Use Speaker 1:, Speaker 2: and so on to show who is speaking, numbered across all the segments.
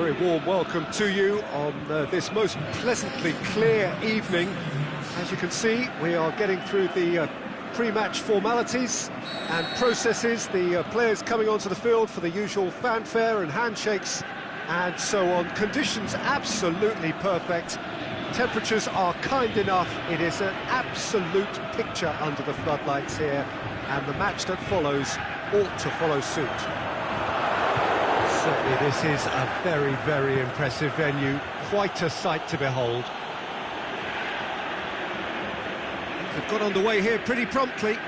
Speaker 1: very warm welcome to you on this most pleasantly clear evening. As you can see, we are getting through the pre-match formalities and processes, the players coming onto the field for the usual fanfare and handshakes and so on. Conditions absolutely perfect. Temperatures are kind enough. It is an absolute picture under the floodlights here, and the match that follows ought to follow suit. Certainly this is a very, very impressive venue. Quite a sight to behold. They've got underway here pretty promptly.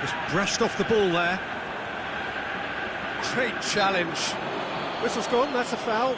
Speaker 1: Just brushed off the ball there. Great challenge. Whistle's gone, that's a foul.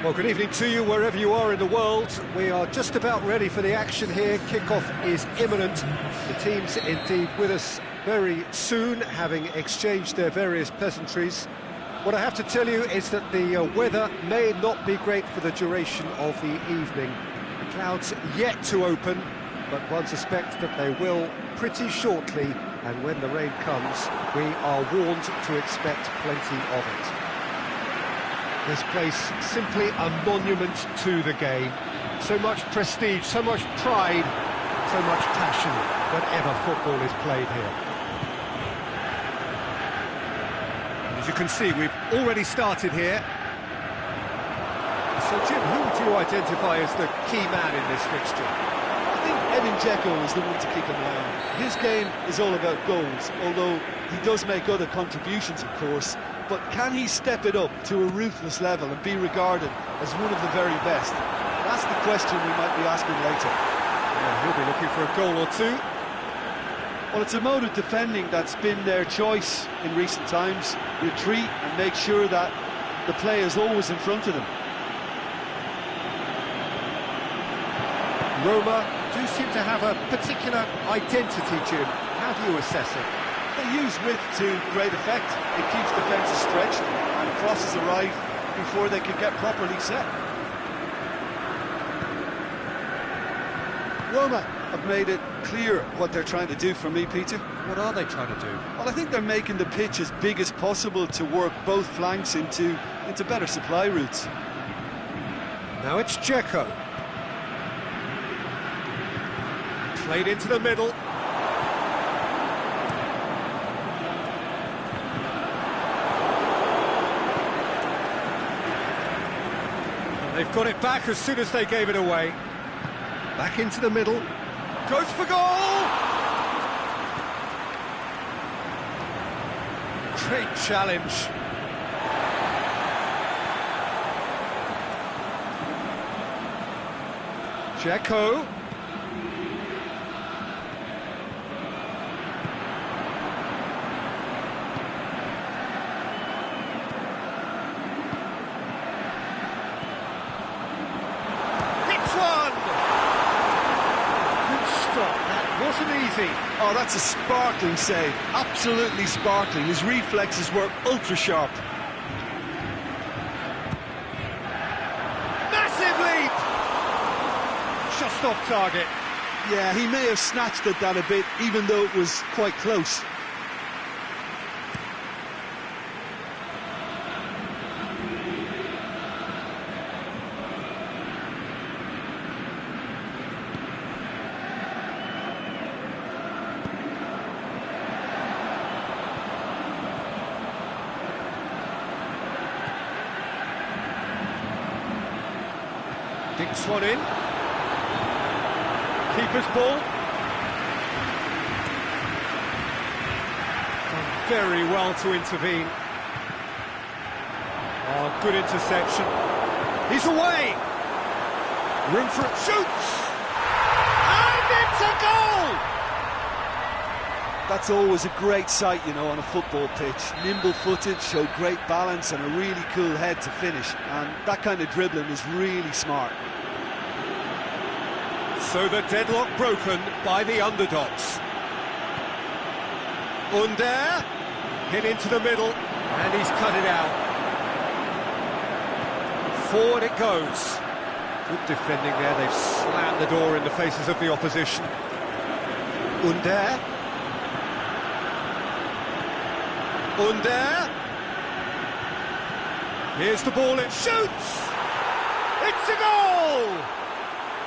Speaker 1: Well, good evening to you wherever you are in the world. We are just about ready for the action here. Kick-off is imminent. The teams indeed with us very soon, having exchanged their various pleasantries. What I have to tell you is that the weather may not be great for the duration of the evening. The clouds yet to open, but one suspects that they will pretty shortly, and when the rain comes, we are warned to expect plenty of it. This place simply a monument to the game. So much prestige, so much pride, so much passion whenever football is played here. And as you can see, we've already started here. So Jim, who would you identify as the key man in this fixture?
Speaker 2: I think Edin Dzeko is the one to keep an eye on. His game is all about goals, although he does make other contributions, of course. But can he step it up to a ruthless level and be regarded as one of the very best? That's the question we might be asking later.
Speaker 1: Yeah, he'll be looking for a goal or two.
Speaker 2: Well, it's a mode of defending that's been their choice in recent times. Retreat and make sure that the play is always in front of them.
Speaker 1: Roma do seem to have a particular identity, Jim. How do you assess it?
Speaker 2: They use width to great effect. It keeps defences stretched and crosses arrive before they can get properly set. Roma have made it clear what they're trying to do for me, Peter.
Speaker 1: What are they trying to do?
Speaker 2: Well, I think they're making the pitch as big as possible to work both flanks into better supply routes.
Speaker 1: Now it's Dzeko. Played into the middle. And they've got it back as soon as they gave it away. Back into the middle. Goes for goal! Great challenge. Dzeko. Hits one! Good stop, that wasn't easy.
Speaker 2: Oh, that's a sparkling save, absolutely sparkling. His reflexes were ultra sharp.
Speaker 1: Massive leap! Just off target.
Speaker 2: Yeah, he may have snatched at that a bit, even though it was quite close.
Speaker 1: Dinks one in. Keeper's ball. Done very well to intervene. Oh, good interception. He's away. Room for it. Shoots! And it's a goal!
Speaker 2: That's always a great sight, you know, on a football pitch. Nimble-footed, showed great balance and a really cool head to finish. And that kind of dribbling is really smart.
Speaker 1: So the deadlock broken by the underdogs. Under, hit into the middle, and he's cut it out. Forward it goes. Good defending there, they've slammed the door in the faces of the opposition. Under. Under. Here's the ball, it shoots! It's a goal!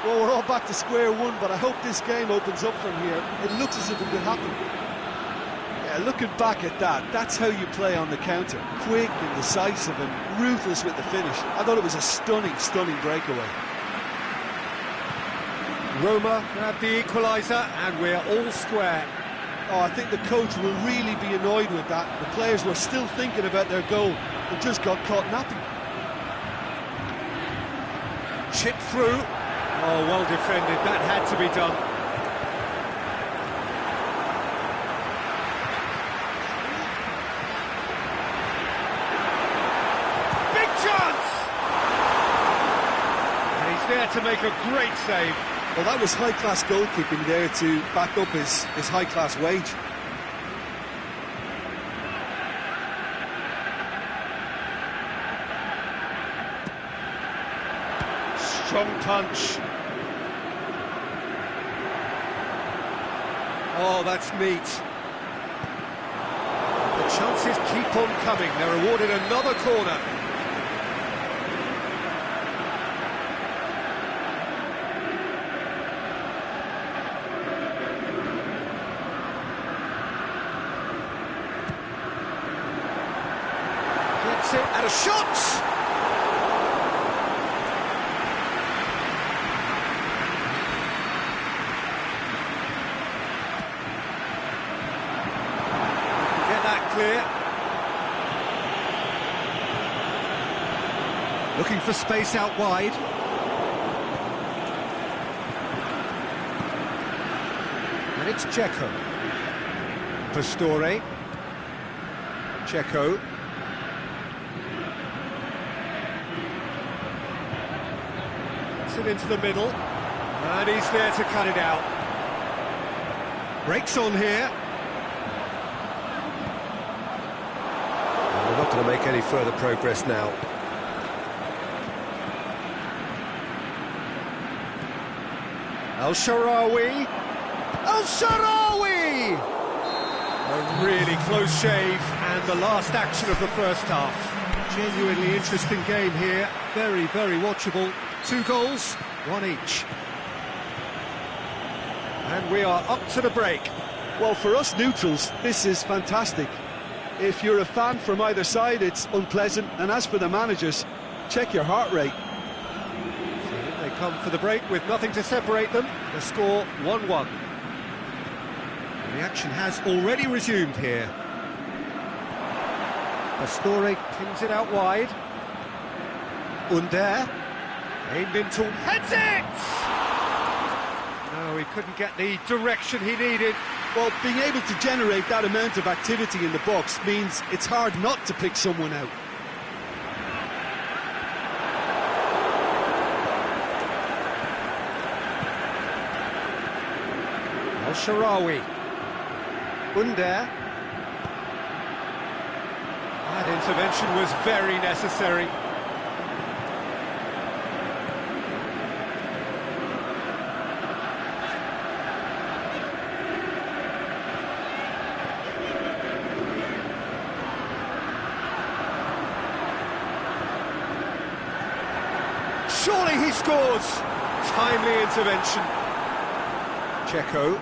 Speaker 2: Well, we're all back to square one, but I hope this game opens up from here. It looks as if it could happen. Yeah, looking back at that, that's how you play on the counter. Quick and decisive and ruthless with the finish. I thought it was a stunning, stunning breakaway.
Speaker 1: Roma grabbed the equaliser, and we're all square.
Speaker 2: Oh, I think the coach will really be annoyed with that. The players were still thinking about their goal and just got caught napping.
Speaker 1: Chip through. Oh, well defended. That had to be done. Big chance! And he's there to make a great save.
Speaker 2: Well, that was high-class goalkeeping there to back up his high-class wage.
Speaker 1: Strong punch. Oh, that's neat. The chances keep on coming. They're awarded another corner. Gets it and a shot! Clear. Looking for space out wide. And it's Dzeko. Pastore. Dzeko. Gets it into the middle. And he's there to cut it out. Breaks on here. They're not going to make any further progress now. El-Shaarawy! El-Shaarawy! A really close shave, and the last action of the first half. Genuinely interesting game here, very, very watchable. 2 goals, 1 each. And we are up to the break.
Speaker 2: Well, for us neutrals, this is fantastic. If you're a fan from either side, it's unpleasant. And as for the managers, check your heart rate.
Speaker 1: So they come for the break with nothing to separate them. The score 1-1. The action has already resumed here. Pastore pins it out wide. Under, aimed into, heads it! No, he couldn't get the direction he needed.
Speaker 2: Well, being able to generate that amount of activity in the box means it's hard not to pick someone out.
Speaker 1: El-Shaarawy. Under. That intervention was very necessary. Surely he scores! Timely intervention. Checo.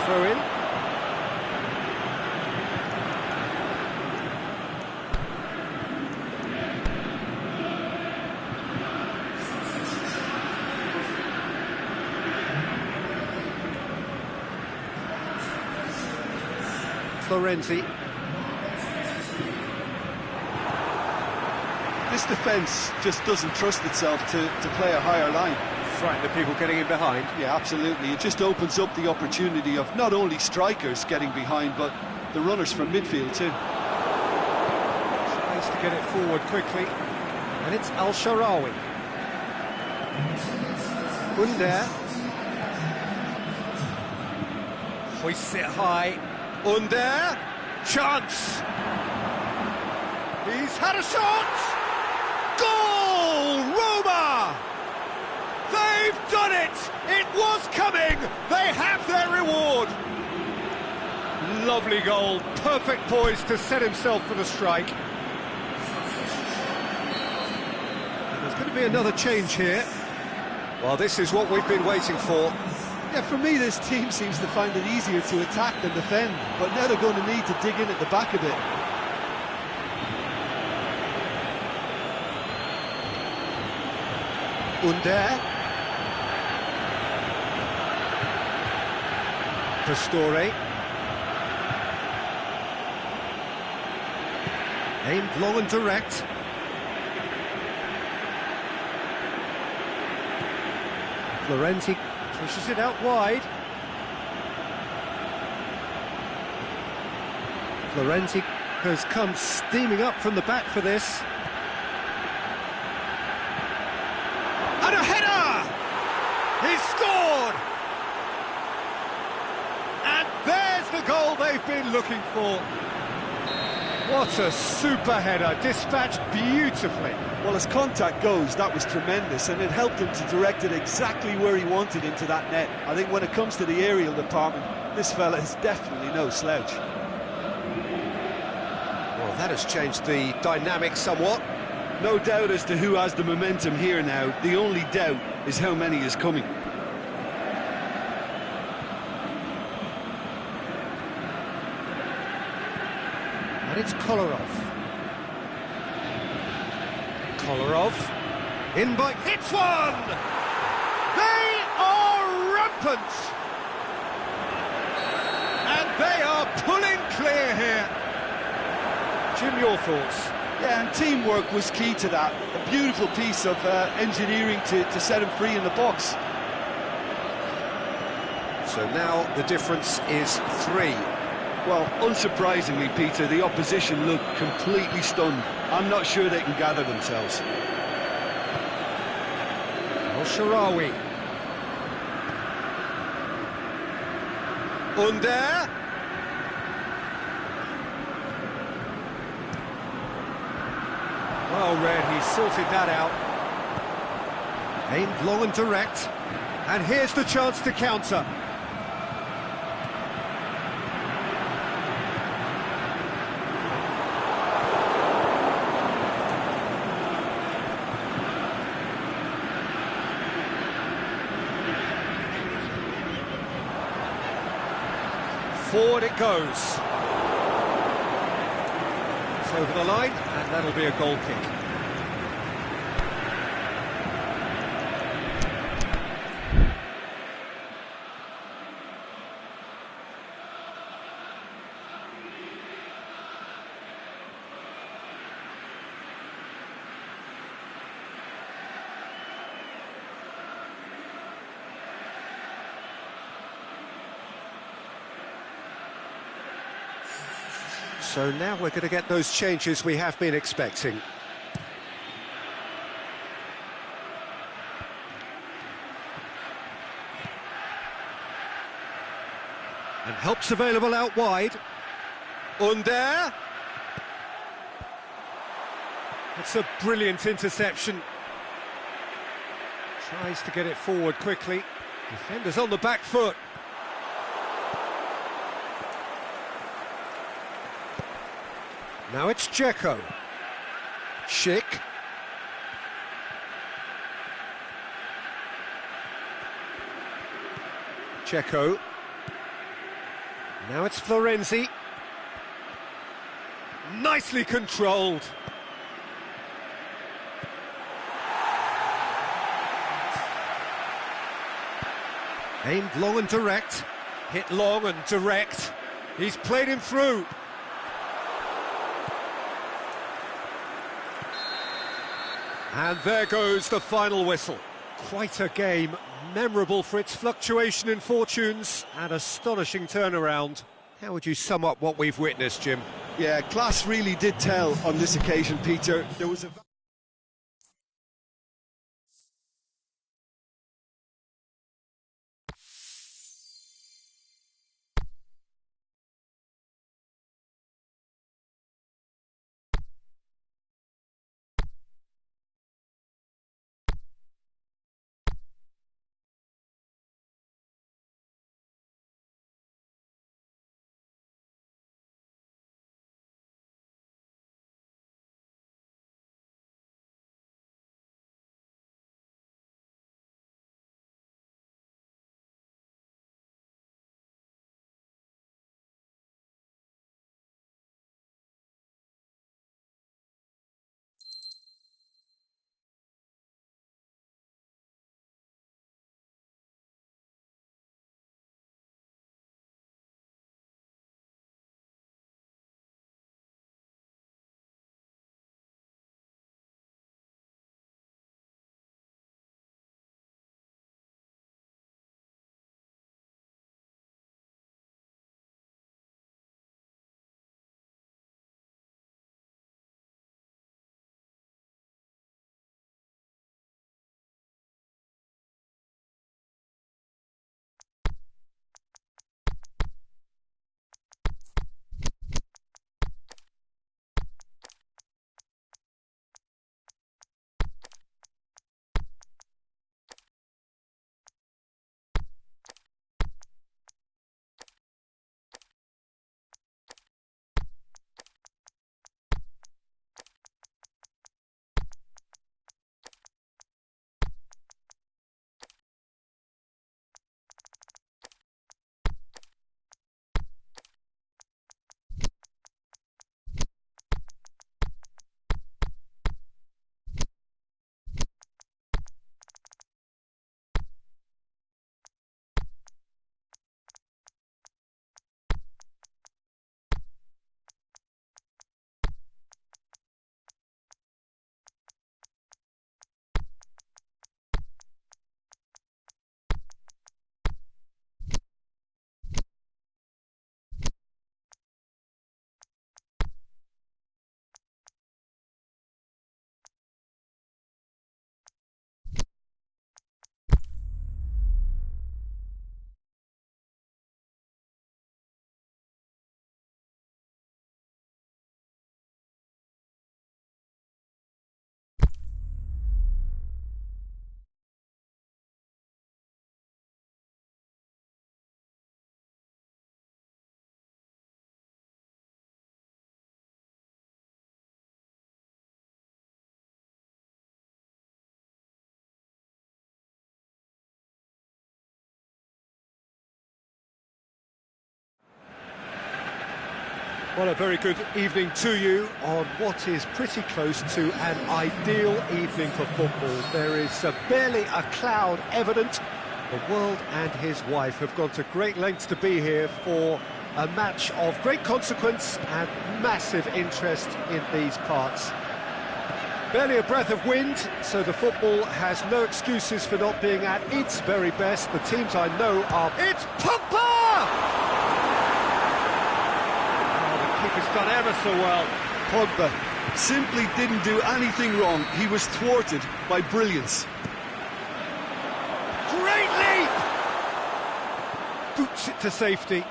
Speaker 1: Throw in. Florenzi.
Speaker 2: This defence just doesn't trust itself to play a higher line.
Speaker 1: Frighten the people getting in behind.
Speaker 2: Yeah, absolutely. It just opens up the opportunity of not only strikers getting behind, but the runners from midfield too.
Speaker 1: Tries to get it forward quickly. And it's El-Shaarawy. Under. Hoists it high. Under. Chance. He's had a shot. Goal! Roma! They've done it! It was coming! They have their reward! Lovely goal, perfect poise to set himself for the strike. There's going to be another change here. Well, this is what we've been waiting for.
Speaker 2: Yeah, for me, this team seems to find it easier to attack than defend, but now they're going to need to dig in at the back a bit.
Speaker 1: Under. Pastore. Aimed long and direct. Florenzi pushes it out wide. Florenzi has come steaming up from the back for this. And a header! He's scored! And there's the goal they've been looking for. What a super header, dispatched beautifully.
Speaker 2: Well, as contact goes, that was tremendous, and it helped him to direct it exactly where he wanted into that net. I think when it comes to the aerial department, this fella is definitely no slouch.
Speaker 1: Well, that has changed the dynamic somewhat.
Speaker 2: No doubt as to who has the momentum here now. The only doubt is how many is coming.
Speaker 1: And it's Kolarov. Kolarov. In by... Hits one! They are rampant! And they are pulling clear here. Jim, your thoughts?
Speaker 2: Yeah, and teamwork was key to that. A beautiful piece of engineering to set him free in the box.
Speaker 1: So now the difference is 3.
Speaker 2: Well, unsurprisingly, Peter, the opposition look completely stunned. I'm not sure they can gather themselves.
Speaker 1: El-Shaarawy. Under. Well read, he sorted that out. Aimed long and direct. And here's the chance to counter. Forward it goes. It's over the line, and that'll be a goal kick. So now we're going to get those changes we have been expecting. And help's available out wide. Under. It's a brilliant interception. Tries to get it forward quickly. Defender's on the back foot. Now it's Dzeko. Schick. Dzeko. Now it's Florenzi. Nicely controlled. Aimed long and direct. Hit long and direct. He's played him through. And there goes the final whistle. Quite a game, memorable for its fluctuation in fortunes and astonishing turnaround. How would you sum up what we've witnessed, Jim?
Speaker 2: Yeah, class really did tell on this occasion, Peter. There was a
Speaker 1: Well, a very good evening to you on what is pretty close to an ideal evening for football. There is barely a cloud evident. The world and his wife have gone to great lengths to be here for a match of great consequence and massive interest in these parts. Barely a breath of wind, so the football has no excuses for not being at its very best. The teams I know are... It's Pogba! Keeper's done ever so well.
Speaker 2: Pogba simply didn't do anything wrong. He was thwarted by brilliance.
Speaker 1: Great leap! Boots it to safety.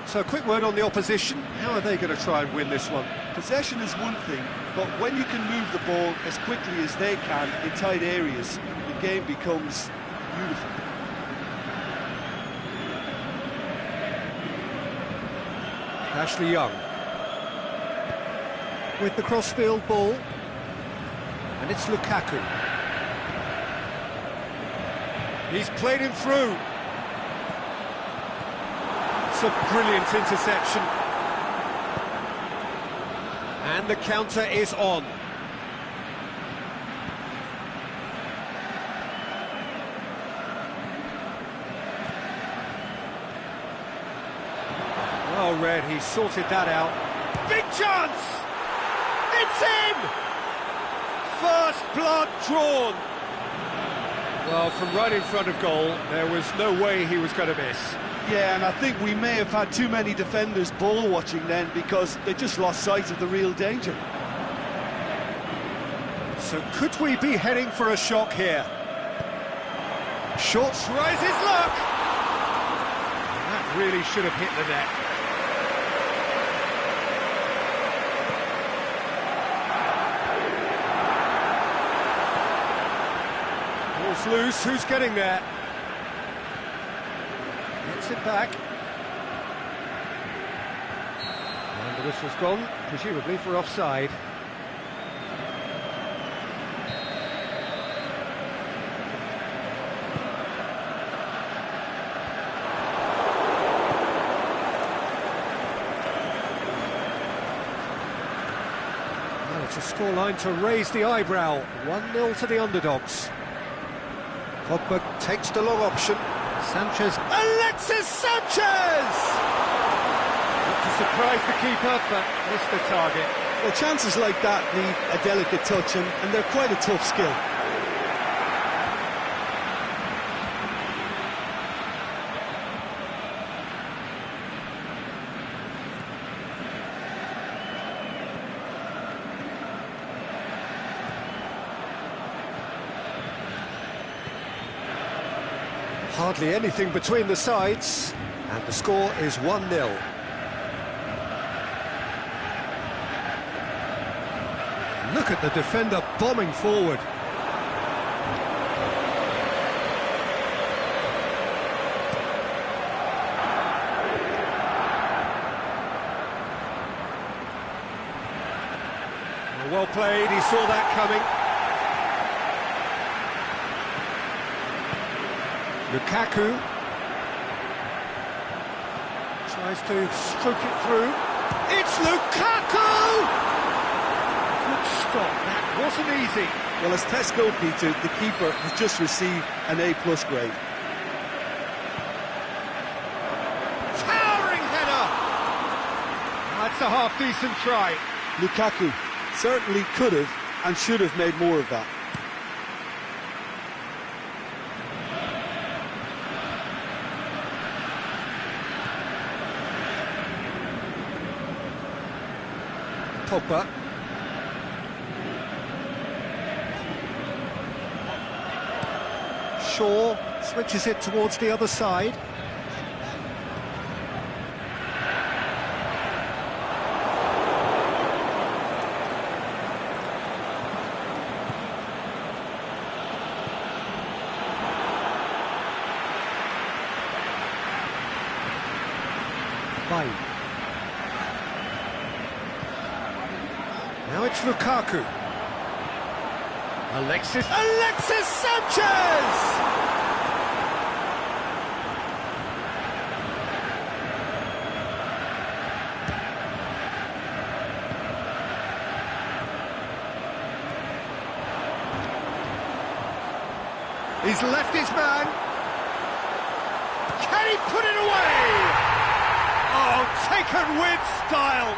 Speaker 1: So a quick word on the opposition. How are they going to try and win this one?
Speaker 2: Possession is one thing, but when you can move the ball as quickly as they can in tight areas, the game becomes beautiful.
Speaker 1: Ashley Young with the crossfield ball, and it's Lukaku. He's played him through. It's a brilliant interception, and the counter is on. Well read, he sorted that out. Big chance! It's in! First blood drawn. Well, from right in front of goal, there was no way he was going to miss.
Speaker 2: Yeah, and I think we may have had too many defenders ball watching then, because they just lost sight of the real danger.
Speaker 1: So could we be heading for a shock here? Shorts tries his luck! That really should have hit the net. Ball's loose, who's getting there? Gets it back. And the whistle's gone, presumably for offside. Well, it's a scoreline to raise the eyebrow. 1-0 to the underdogs. Pogba takes the long option. Sanchez. Alexis Sanchez! Not to surprise the keeper, but missed the target.
Speaker 2: Well, chances like that need a delicate touch, and they're quite a tough skill.
Speaker 1: Hardly anything between the sides, and the score is 1-0. Look at the defender bombing forward. Well played, he saw that coming. Lukaku tries to stroke it through. It's Lukaku! Good stop, that wasn't easy.
Speaker 2: Well, as test goalkeeper, the keeper has just received an A+ grade.
Speaker 1: Towering header! That's a half-decent try.
Speaker 2: Lukaku certainly could have and should have made more of that.
Speaker 1: Pogba. Shaw switches it towards the other side. Now it's Lukaku. Alexis Sanchez! He's left his man. Can he put it away? Oh, taken with style.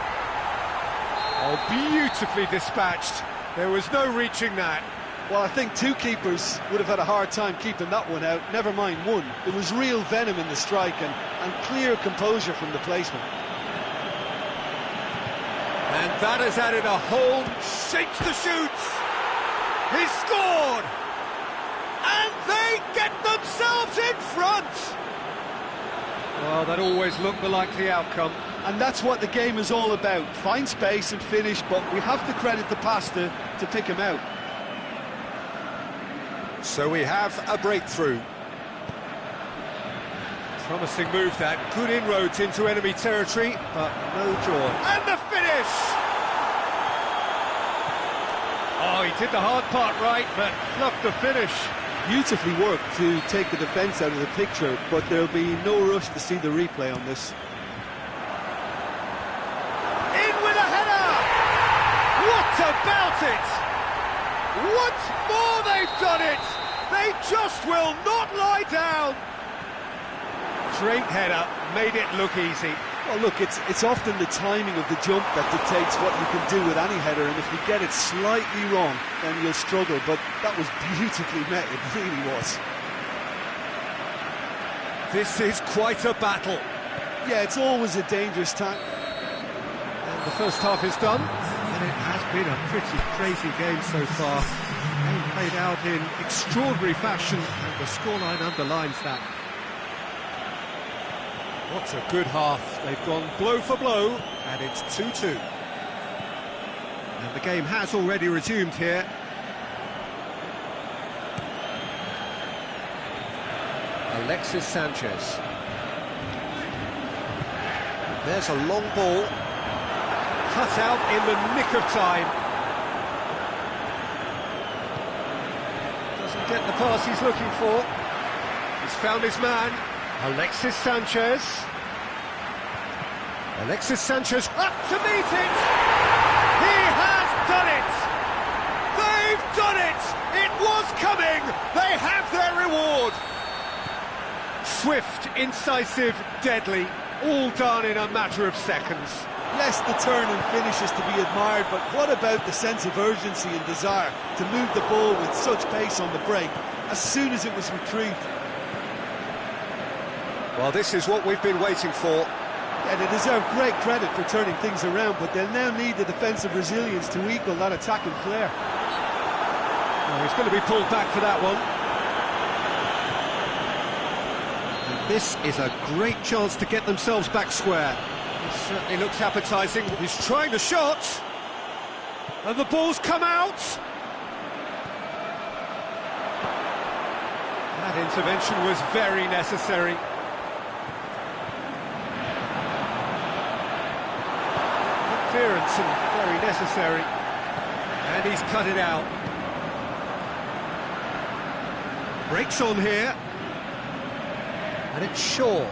Speaker 1: Oh, beautifully dispatched. There was no reaching that.
Speaker 2: Well, I think two keepers would have had a hard time keeping that one out, never mind one. There was real venom in the strike and clear composure from the placement.
Speaker 1: And that has added a whole shapes the shoots. He's scored. And they get themselves in front. Well, that always looked the likely outcome.
Speaker 2: And that's what the game is all about. Find space and finish, but we have to credit the passer to pick him out.
Speaker 1: So we have a breakthrough. Promising move that. Good inroads into enemy territory, but no joy. And the finish! Oh, he did the hard part right, but fluffed the finish.
Speaker 2: Beautifully worked to take the defence out of the picture, but there'll be no rush to see the replay on this.
Speaker 1: In with a header! What about it? Once more they've done it! They just will not lie down! Great header, made it look easy.
Speaker 2: Well, look, it's often the timing of the jump that dictates what you can do with any header, and if you get it slightly wrong, then you'll struggle, but that was beautifully met, it really was.
Speaker 1: This is quite a battle.
Speaker 2: Yeah, it's always a dangerous time.
Speaker 1: And the first half is done, and it has been a pretty crazy game so far. Game played out in extraordinary fashion, and the scoreline underlines that. What a good half. They've gone blow for blow, and it's 2-2. And the game has already resumed here. Alexis Sanchez. There's a long ball. Cut out in the nick of time. Doesn't get the pass he's looking for. He's found his man. Alexis Sanchez. Alexis Sanchez up to meet it! He has done it! They've done it! It was coming! They have their reward! Swift, incisive, deadly, all done in a matter of seconds.
Speaker 2: Yes, the turn and finish is to be admired, but what about the sense of urgency and desire to move the ball with such pace on the break as soon as it was retrieved?
Speaker 1: Well, this is what we've been waiting for.
Speaker 2: And they deserve great credit for turning things around, but they'll now need the defensive resilience to equal that attacking flair.
Speaker 1: Well, he's going to be pulled back for that one. And this is a great chance to get themselves back square. This certainly looks appetising. He's trying the shot. And the ball's come out. That intervention was very necessary. Clearance and very necessary, and he's cut it out. Breaks on here, and it's Shaw.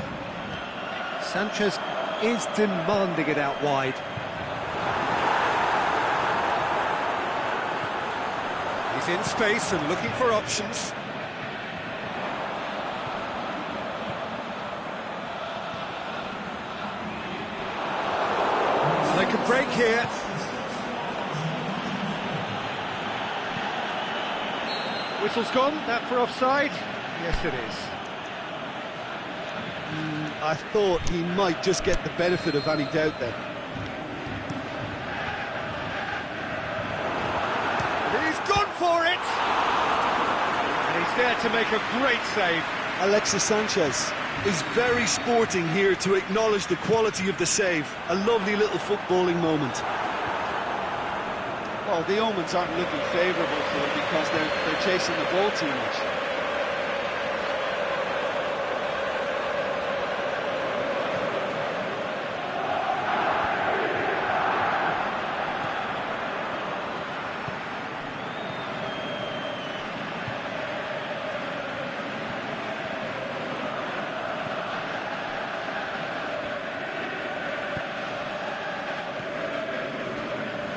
Speaker 1: Sanchez is demanding it out wide. He's in space and looking for options. They can break here. Whistle's gone, that for offside? Yes, it is.
Speaker 2: I thought he might just get the benefit of any doubt then.
Speaker 1: He's gone for it! And he's there to make a great save.
Speaker 2: Alexis Sanchez is very sporting here to acknowledge the quality of the save. A lovely little footballing moment. Well, the omens aren't looking favourable for them because they're chasing the ball too much.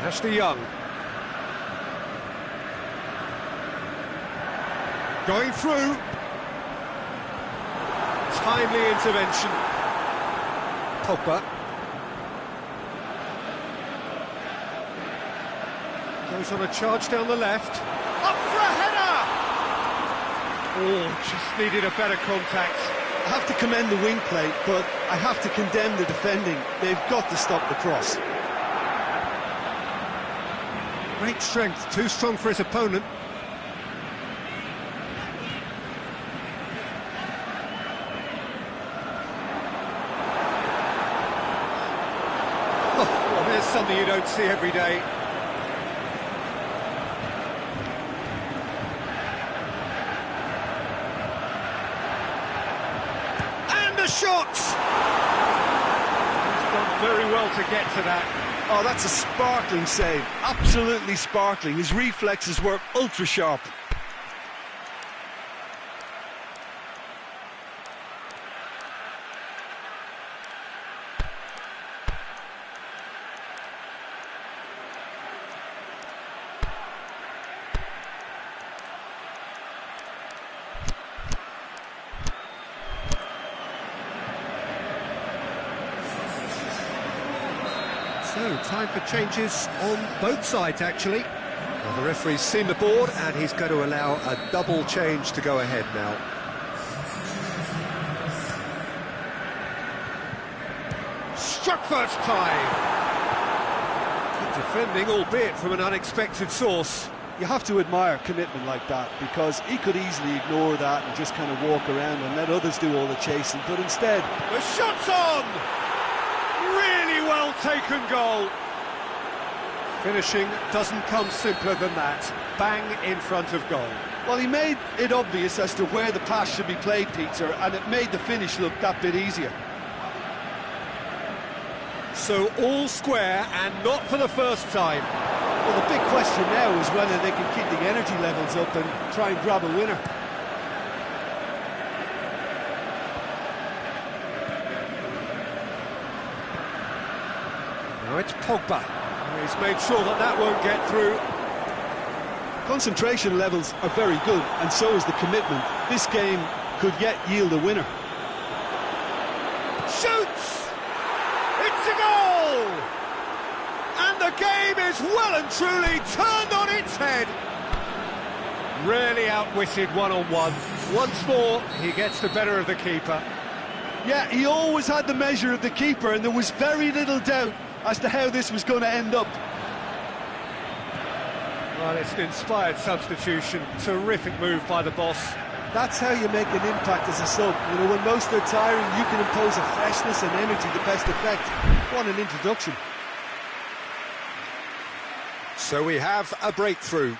Speaker 1: Ashley Young. Going through. Timely intervention. Pogba. Goes on a charge down the left. Up for a header! Oh, just needed a better contact.
Speaker 2: I have to commend the wing play, but I have to condemn the defending. They've got to stop the cross.
Speaker 1: Great strength, too strong for his opponent. Oh, well, there's something you don't see every day. And a shot! He's done very well to get to that.
Speaker 2: Oh, that's a sparkling save. Absolutely sparkling. His reflexes were ultra sharp.
Speaker 1: So, time for changes on both sides, actually. Well, the referee's seen the board, and he's going to allow a double change to go ahead now. Struck first time! Good defending, albeit from an unexpected source.
Speaker 2: You have to admire commitment like that, because he could easily ignore that and just kind of walk around and let others do all the chasing, but instead...
Speaker 1: The shot's on! Really well taken goal. Finishing doesn't come simpler than that. Bang in front of goal.
Speaker 2: Well, he made it obvious as to where the pass should be played, Peter, and it made the finish look that bit easier.
Speaker 1: So all square, and not for the first time.
Speaker 2: Well, the big question now is whether they can keep the energy levels up and try and grab a winner.
Speaker 1: Now it's Pogba. He's made sure that that won't get through.
Speaker 2: Concentration levels are very good, and so is the commitment. This game could yet yield a winner.
Speaker 1: Shoots! It's a goal! And the game is well and truly turned on its head. Really outwitted one-on-one. Once more, he gets the better of the keeper.
Speaker 2: Yeah, he always had the measure of the keeper, and there was very little doubt as to how this was going to end up.
Speaker 1: Well, it's an inspired substitution. Terrific move by the boss.
Speaker 2: That's how you make an impact as a sub. You know, when most are tiring, you can impose a freshness and energy to best effect. What an introduction.
Speaker 1: So we have a breakthrough.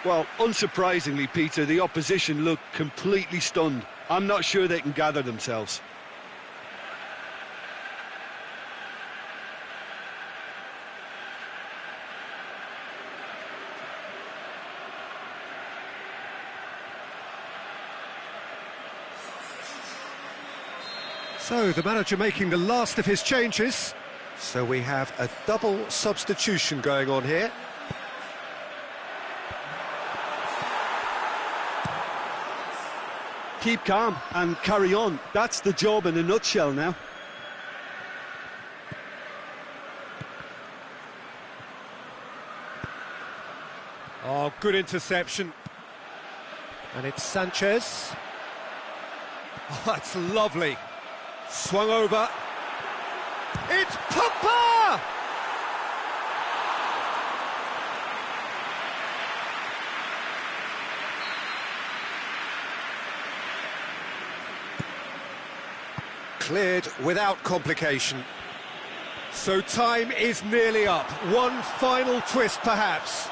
Speaker 2: Well, unsurprisingly, Peter, the opposition look completely stunned. I'm not sure they can gather themselves.
Speaker 1: So the manager making the last of his changes. So we have a double substitution going on here.
Speaker 2: Keep calm and carry on. That's the job in a nutshell now.
Speaker 1: Oh, good interception. And it's Sanchez. Oh, that's lovely. Swung over. It's Pogba! Cleared without complication. So time is nearly up. One final twist, perhaps.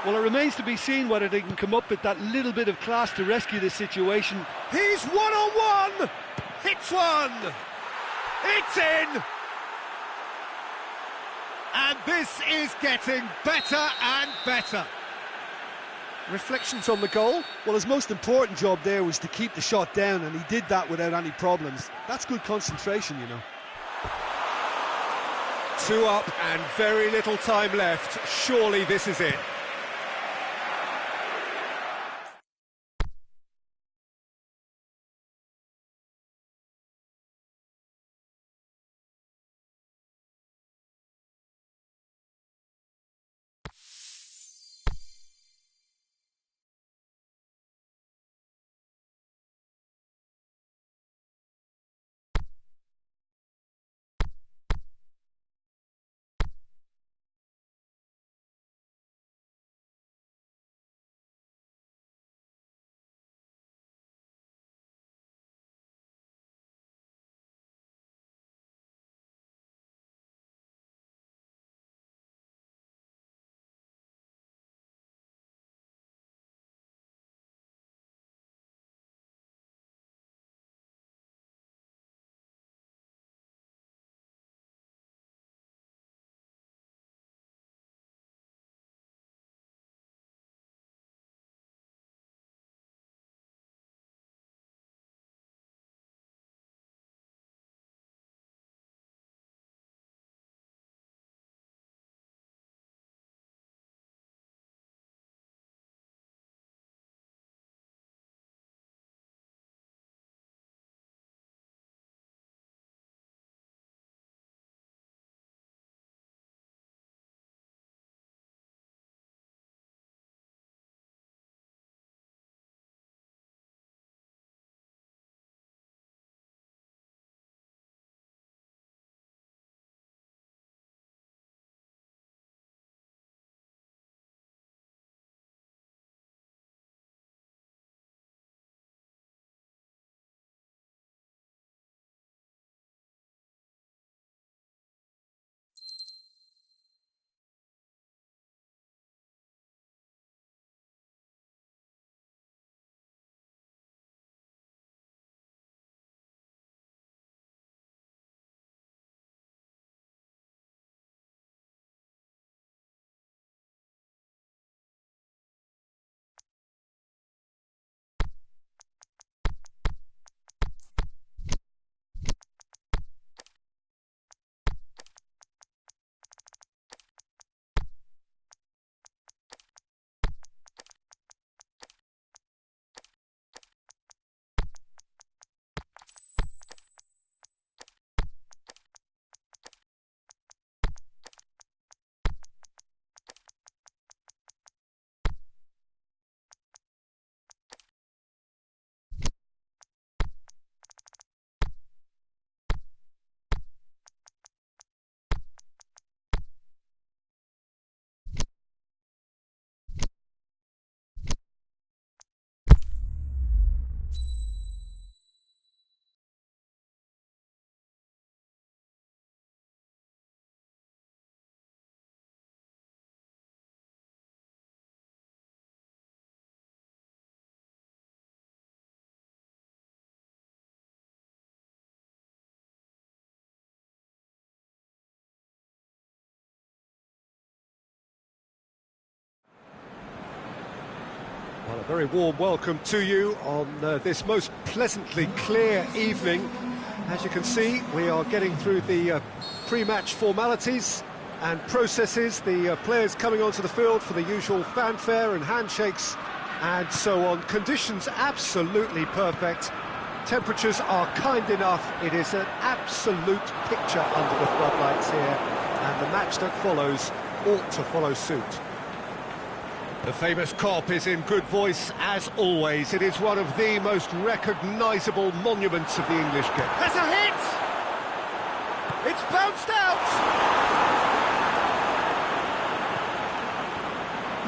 Speaker 2: Well, it remains to be seen whether they can come up with that little bit of class to rescue this situation.
Speaker 1: He's one-on-one! Hits one! It's in! And this is getting better and better. Reflections on the goal?
Speaker 2: Well, his most important job there was to keep the shot down, and he did that without any problems. That's good concentration, you know.
Speaker 1: 2 up and very little time left. Surely this is it. A very warm welcome to you on this most pleasantly clear evening. As you can see, we are getting through the pre-match formalities and processes, the players coming onto the field for the usual fanfare and handshakes and so on. Conditions absolutely perfect. Temperatures are kind enough. It is an absolute picture under the floodlights here, and the match that follows ought to follow suit. The famous Kop is in good voice as always. It is one of the most recognisable monuments of the English game.
Speaker 3: There's a hit! It's bounced out!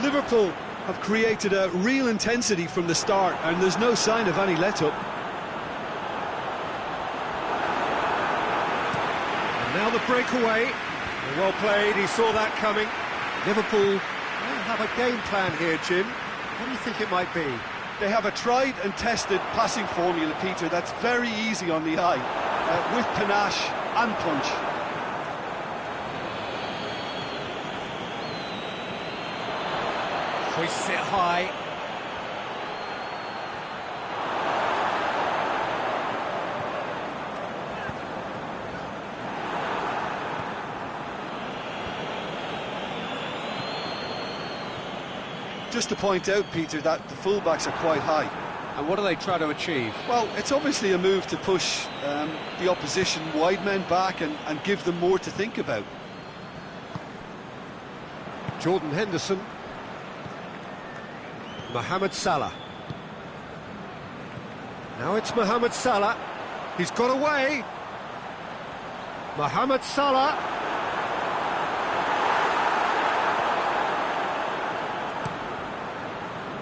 Speaker 2: Liverpool have created a real intensity from the start, and there's no sign of any let-up.
Speaker 1: And now the breakaway. Well played, he saw that coming. Liverpool have a game plan here, Jim. What do you think it might be?
Speaker 2: They have a tried and tested passing formula, Peter, that's very easy on the eye, with panache and punch.
Speaker 1: Hoists it high.
Speaker 2: Just to point out, Peter, that the fullbacks are quite high.
Speaker 1: And what do they try to achieve?
Speaker 2: Well, it's obviously a move to push the opposition wide men back and give them more to think about.
Speaker 1: Jordan Henderson. Mohamed Salah. Now it's Mohamed Salah. He's got away. Mohamed Salah.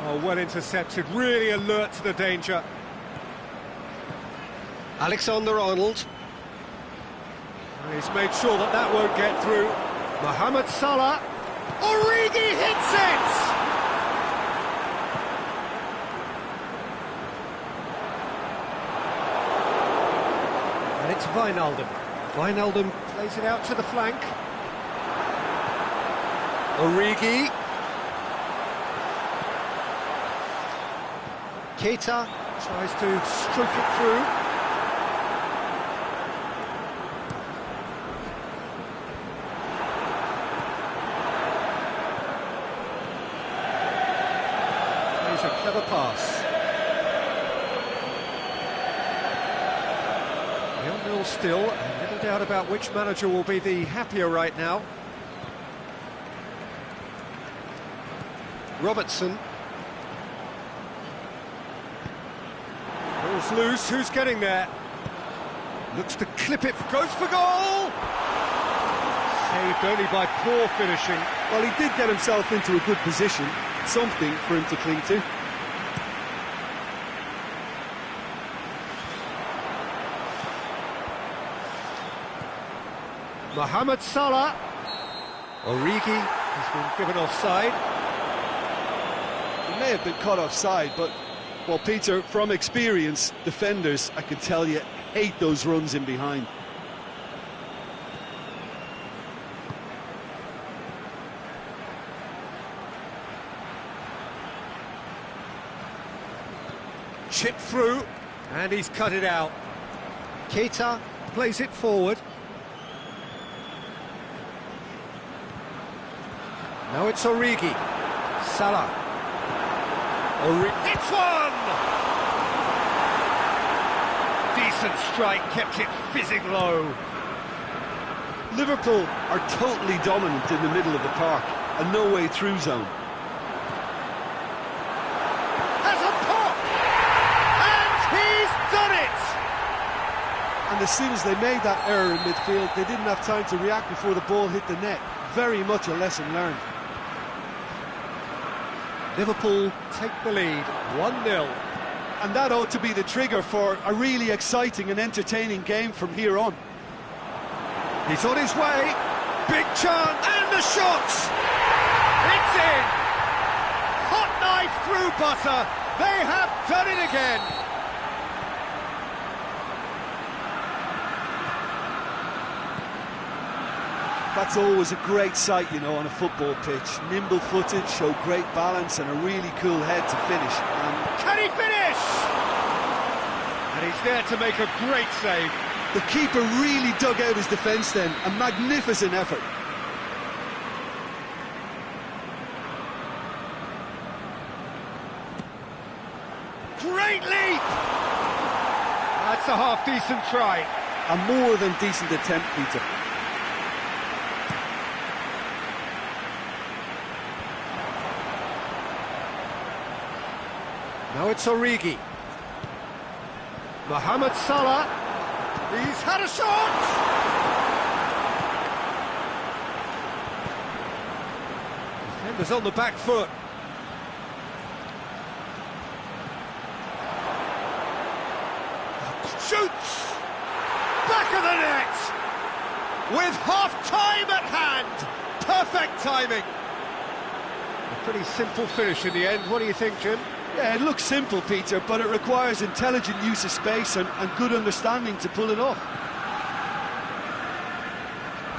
Speaker 1: Oh, well intercepted, really alert to the danger. Alexander-Arnold. He's made sure that that won't get through. Mohamed Salah. Origi hits it! And it's Wijnaldum. Wijnaldum plays it out to the flank. Origi. Keita tries to stroke it through. Plays a clever pass. 0-0 still, and little doubt about which manager will be the happier right now. Robertson. Ball's loose, who's getting there? Looks to clip it, goes for goal! Saved only by poor finishing.
Speaker 2: Well, he did get himself into a good position, something for him to cling to.
Speaker 1: Mohamed Salah. Origi has been given offside.
Speaker 2: He may have been caught offside, but, well, Peter, from experience, defenders, I can tell you, hate those runs in behind.
Speaker 1: Chip through, and he's cut it out. Keita plays it forward. Now it's Origi. Salah. Origi. It's one! Decent strike, kept it fizzing low.
Speaker 2: Liverpool are totally dominant in the middle of the park, a no-way through zone.
Speaker 1: Has a pop! And he's done it!
Speaker 2: And as soon as they made that error in midfield, they didn't have time to react before the ball hit the net. Very much a lesson learned.
Speaker 1: Liverpool take the lead, 1-0.
Speaker 2: And that ought to be the trigger for a really exciting and entertaining game from here on.
Speaker 1: He's on his way, big chance, and the shot! It's in! Hot knife through butter, they have done it again!
Speaker 2: That's always a great sight, you know, on a football pitch. Nimble-footed, show great balance and a really cool head to finish.
Speaker 3: Can he finish? And he's there to make a great save.
Speaker 2: The keeper really dug out his defence then. A magnificent effort.
Speaker 3: Great leap! That's a half-decent try.
Speaker 2: A more than decent attempt, Peter.
Speaker 1: Now it's Origi.
Speaker 3: Mohamed Salah. He's had a shot!
Speaker 1: Defenders on the back foot.
Speaker 3: Shoots! Back of the net! With half-time at hand! Perfect timing!
Speaker 1: A pretty simple finish in the end. What do you think, Jim?
Speaker 2: Yeah, it looks simple, Peter, but it requires intelligent use of space and good understanding to pull it off.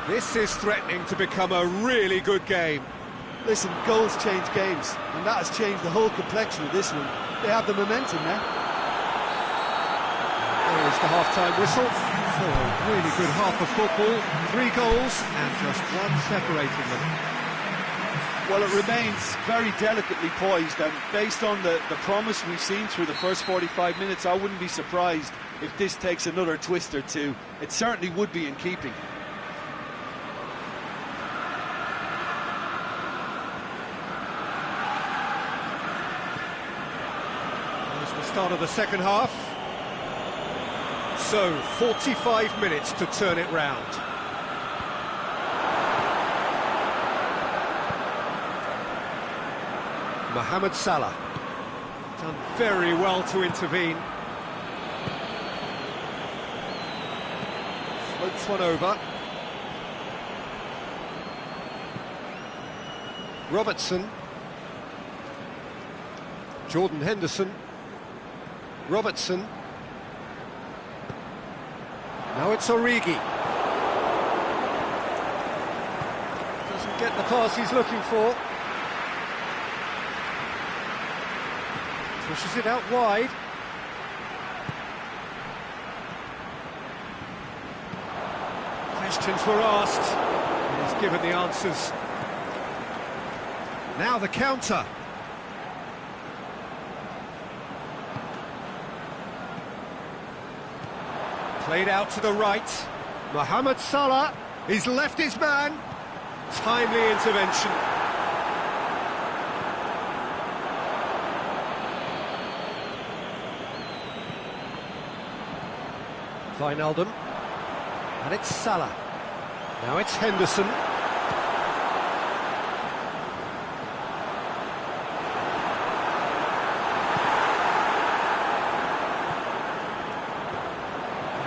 Speaker 1: This is threatening to become a really good game.
Speaker 2: Listen, goals change games, and that has changed the whole complexion of this one. They have the momentum now.
Speaker 1: There's the half-time whistle. So a really good half of football. 3 goals and just one separating them.
Speaker 2: Well, it remains very delicately poised, and based on the promise we've seen through the first 45 minutes, I wouldn't be surprised if this takes another twist or two. It certainly would be in keeping.
Speaker 1: There's the start of the second half. So, 45 minutes to turn it round. Mohamed Salah. Done very well to intervene. Floats one over. Robertson. Jordan Henderson. Robertson. Now it's Origi. Doesn't get the pass he's looking for. Pushes it out wide. Questions were asked, and he's given the answers. Now the counter. Played out to the right. Mohamed Salah, he's left his man. Timely intervention. Wijnaldum, and it's Salah. Now it's Henderson.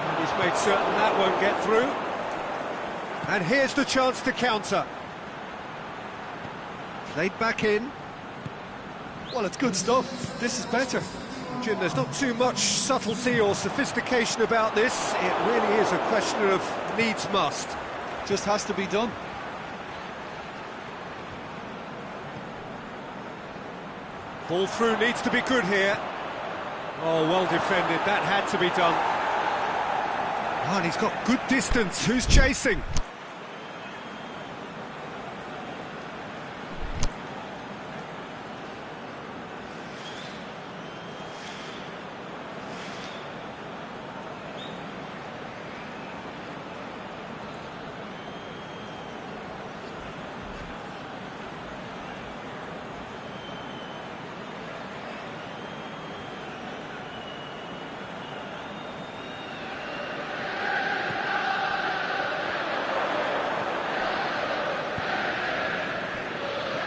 Speaker 1: And he's made certain that won't get through. And here's the chance to counter. Played back in.
Speaker 2: Well, it's good stuff. This is better.
Speaker 1: Jim, there's not too much subtlety or sophistication about this. It really is a question of needs must.
Speaker 2: Just has to be done.
Speaker 1: Ball through needs to be good here. Oh, well defended. That had to be done. Oh, and he's got good distance. Who's chasing?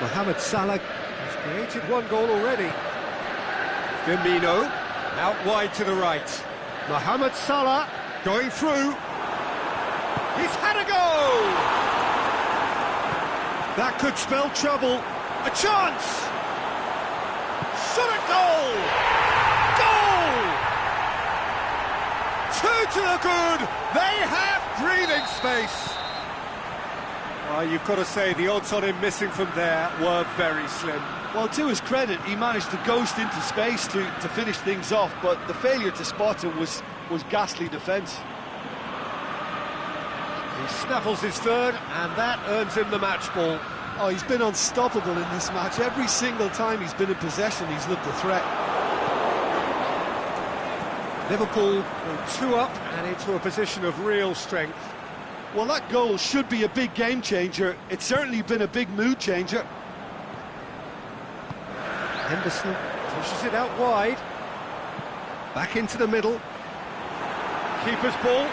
Speaker 1: Mohamed Salah has created 1 goal already. Firmino, out wide to the right. Mohamed Salah, going through. He's had a goal! That could spell trouble. A chance! Shot at goal! Goal! 2 to the good! They have breathing space! Well, you've got to say the odds on him missing from there were very slim.
Speaker 2: Well, to his credit, he managed to ghost into space to finish things off, but the failure to spot him was ghastly defence.
Speaker 1: He snaffles his third, and that earns him the match ball.
Speaker 2: Oh, he's been unstoppable in this match. Every single time he's been in possession, he's looked a threat.
Speaker 1: Liverpool go 2 up and into a position of real strength.
Speaker 2: Well, that goal should be a big game changer. It's certainly been a big mood changer.
Speaker 1: Henderson pushes it out wide. Back into the middle. Keeper's ball.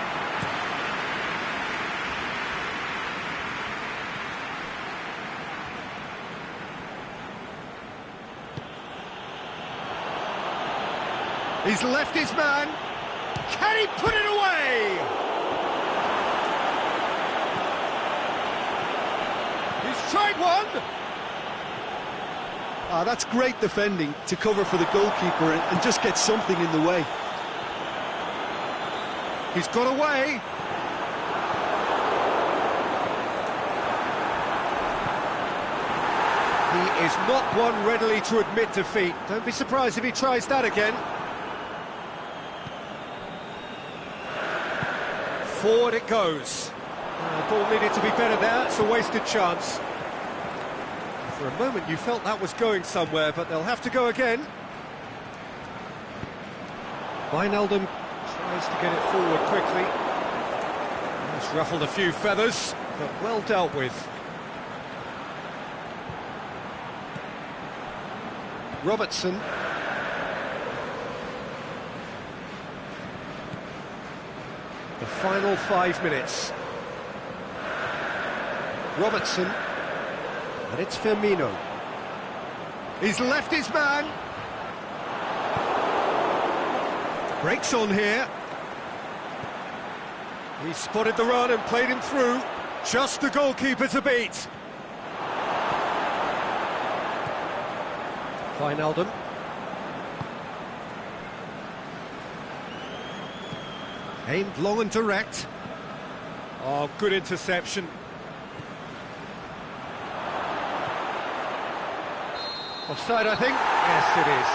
Speaker 1: He's left his man. Can he put it away? He's tried one.
Speaker 2: That's great defending to cover for the goalkeeper and just get something in the way.
Speaker 1: He's got away. He is not one readily to admit defeat. Don't be surprised if he tries that again. Forward it goes. The ball needed to be better there. It's a wasted chance. For a moment you felt that was going somewhere, but they'll have to go again. Wijnaldum tries to get it forward quickly. It's ruffled a few feathers, but well dealt with. Robertson. The final 5 minutes. Robertson. And it's Firmino. He's left his man. Breaks on here. He spotted the run and played him through. Just the goalkeeper to beat. Wijnaldum. Aimed long and direct. Oh, good interception. Offside, I think. Yes, it is.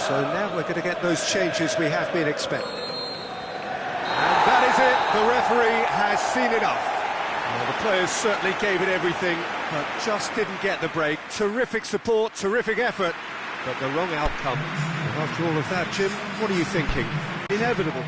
Speaker 1: So now we're going to get those changes we have been expecting. And that is it. The referee has seen enough. Well, the players certainly gave it everything, but just didn't get the break. Terrific support, terrific effort, but the wrong outcome. And after all of that, Jim, what are you thinking?
Speaker 2: Inevitable.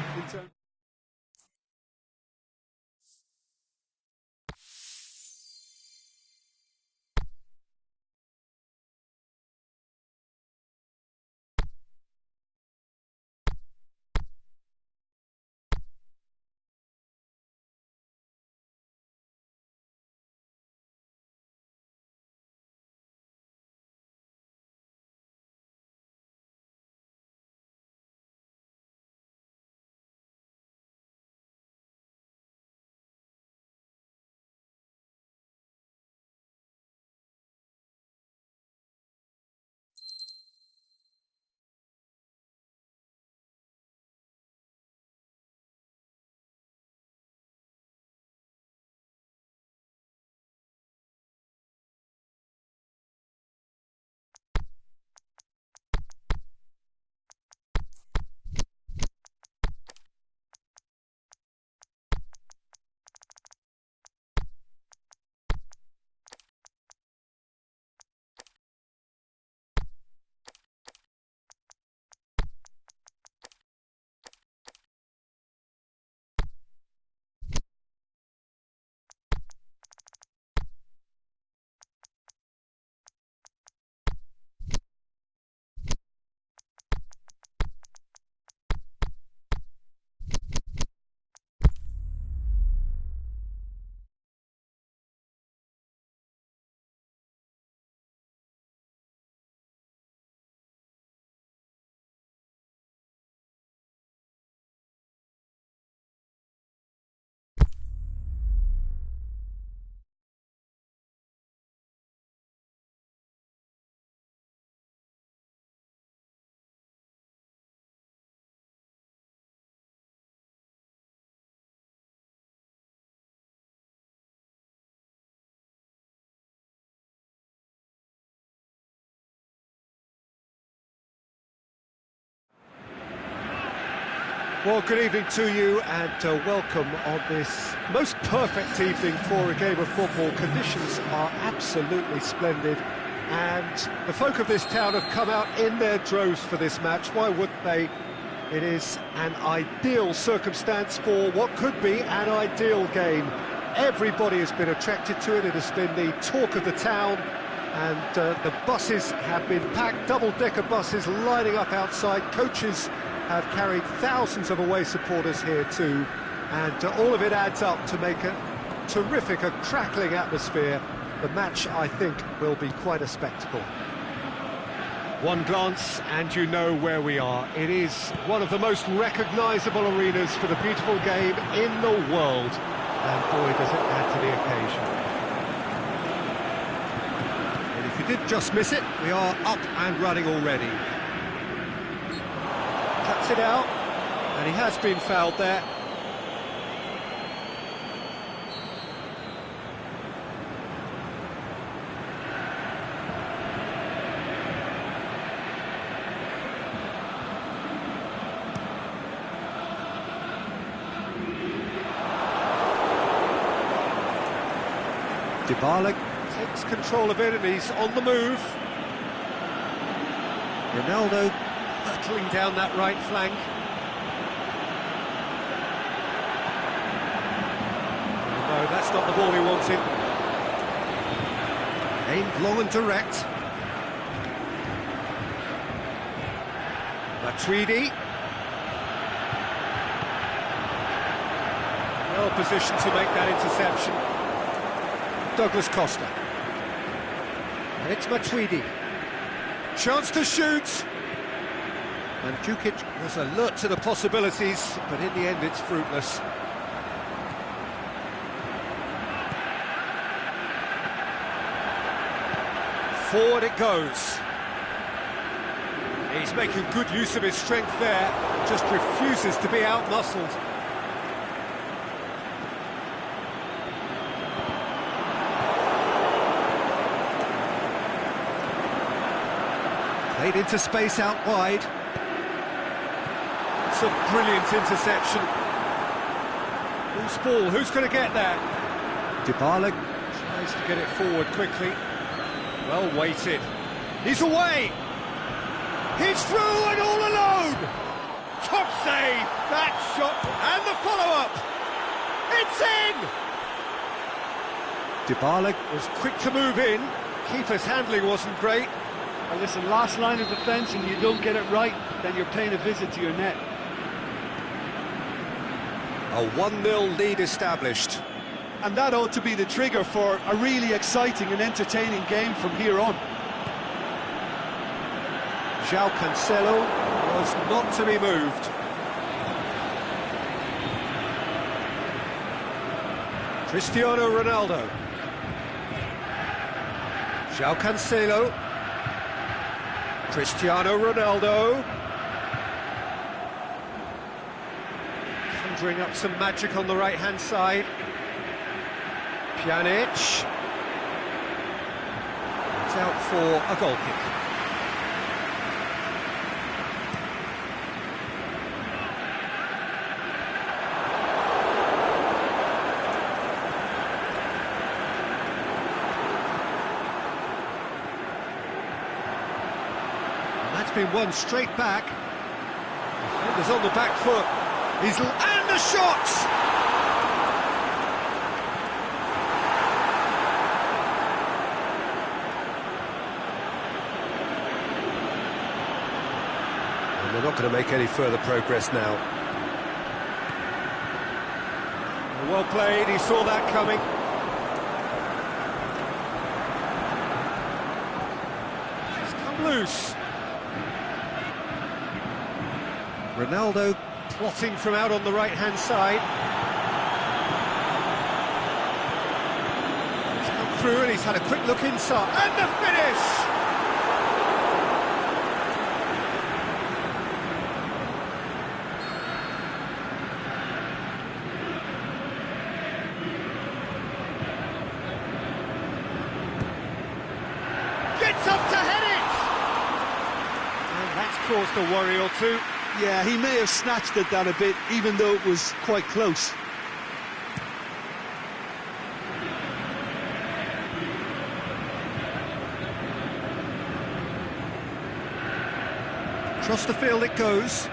Speaker 1: Well, good evening to you and welcome on this most perfect evening for a game of football. Conditions are absolutely splendid and the folk of this town have come out in their droves for this match. Why wouldn't they? It is an ideal circumstance for what could be an ideal game. Everybody has been attracted to it. It has been the talk of the town, and the buses have been packed, double-decker buses lining up outside. Coaches have carried thousands of away supporters here too, and all of it adds up to make a terrific, a crackling atmosphere. The match, I think, will be quite a spectacle. One glance and you know where we are. It is one of the most recognisable arenas for the beautiful game in the world, and boy does it add to the occasion. And if you did just miss it, we are up and running already. Cuts it out, and he has been fouled there. Berbagi takes control of it and he's on the move. Ronaldo battling down that right flank. No, that's not the ball he wanted. Aimed long and direct. Matuidi. Well positioned to make that interception. Douglas Costa. And it's Matuidi. Chance to shoot. And Djukic was alert to the possibilities, but in the end it's fruitless. Forward it goes. He's making good use of his strength there, just refuses to be out-muscled. Played into space out wide. It's a brilliant interception. Who's ball? Who's going to get that? Berbagi tries to get it forward quickly. Well weighted. He's away! He's through and all alone! Top save! That shot and the follow-up! It's in! Berbagi was quick to move in. Keeper's handling wasn't great.
Speaker 2: Well, listen, last line of defence and you don't get it right, then you're paying a visit to your net.
Speaker 1: A 1-0 lead established.
Speaker 2: And that ought to be the trigger for a really exciting and entertaining game from here on.
Speaker 1: João Cancelo was not to be moved. Cristiano Ronaldo. João Cancelo. Cristiano Ronaldo. Conjuring up some magic on the right-hand side. Pjanic. It's out for a goal kick. That's been won straight back. Defender's on the back foot. And the shot! And they're not going to make any further progress now. Well played, he saw that coming. It's come loose. Ronaldo plotting from out on the right-hand side. He's come through and he's had a quick look inside. And the finish! Gets up to head it! And that's caused a worry or two.
Speaker 2: Yeah, he may have snatched at that a bit, even though it was quite close.
Speaker 1: Across the field it goes,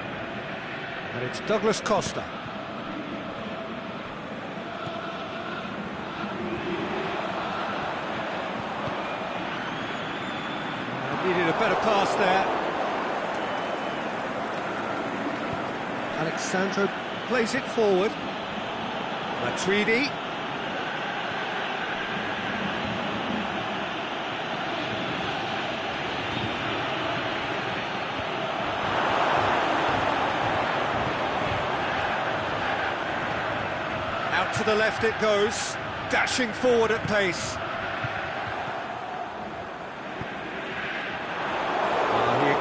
Speaker 1: and it's Douglas Costa. Needed a better pass there. Alexandro plays it forward. Matuidi. Out to the left it goes, dashing forward at pace.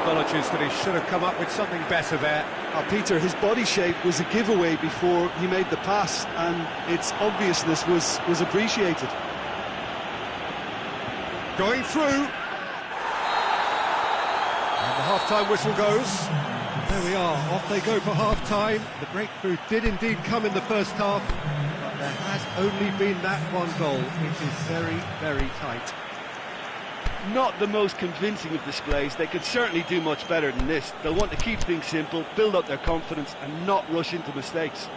Speaker 1: Acknowledges that he should have come up with something better there.
Speaker 2: Peter, his body shape was a giveaway before he made the pass, and its obviousness was appreciated.
Speaker 1: Going through. And the half-time whistle goes. There we are, off they go for half-time. The breakthrough did indeed come in the first half, but there has only been that one goal. It is very, very tight.
Speaker 2: Not the most convincing of displays. They could certainly do much better than this. They'll want to keep things simple, build up their confidence and not rush into mistakes.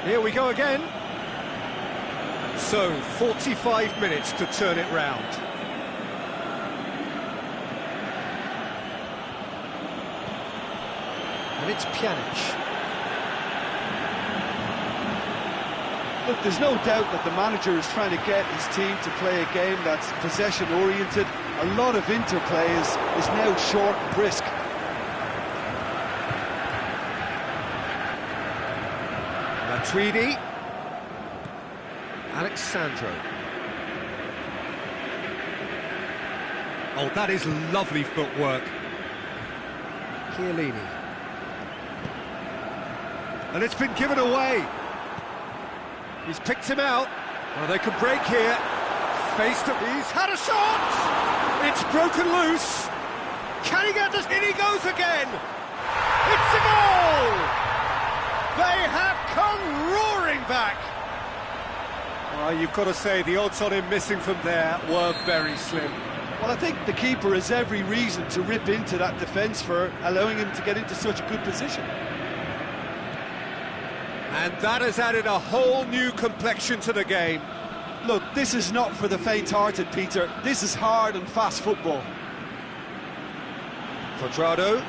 Speaker 1: Here we go again. So, 45 minutes to turn it round. And it's Pjanic.
Speaker 2: Look, there's no doubt that the manager is trying to get his team to play a game that's possession-oriented. A lot of interplay is now short and brisk.
Speaker 1: Matuidi. Alexandro. Oh, that is lovely footwork. Chiellini. And it's been given away. He's picked him out. Well, they can break here. Faced up. He's had a shot! It's broken loose. Can he get this? In he goes again. It's a goal! They have come roaring back. You've got to say, the odds on him missing from there were very slim.
Speaker 2: Well, I think the keeper has every reason to rip into that defence for allowing him to get into such a good position.
Speaker 1: And that has added a whole new complexion to the game.
Speaker 2: Look, this is not for the faint-hearted, Peter. This is hard and fast football.
Speaker 1: Quadrado.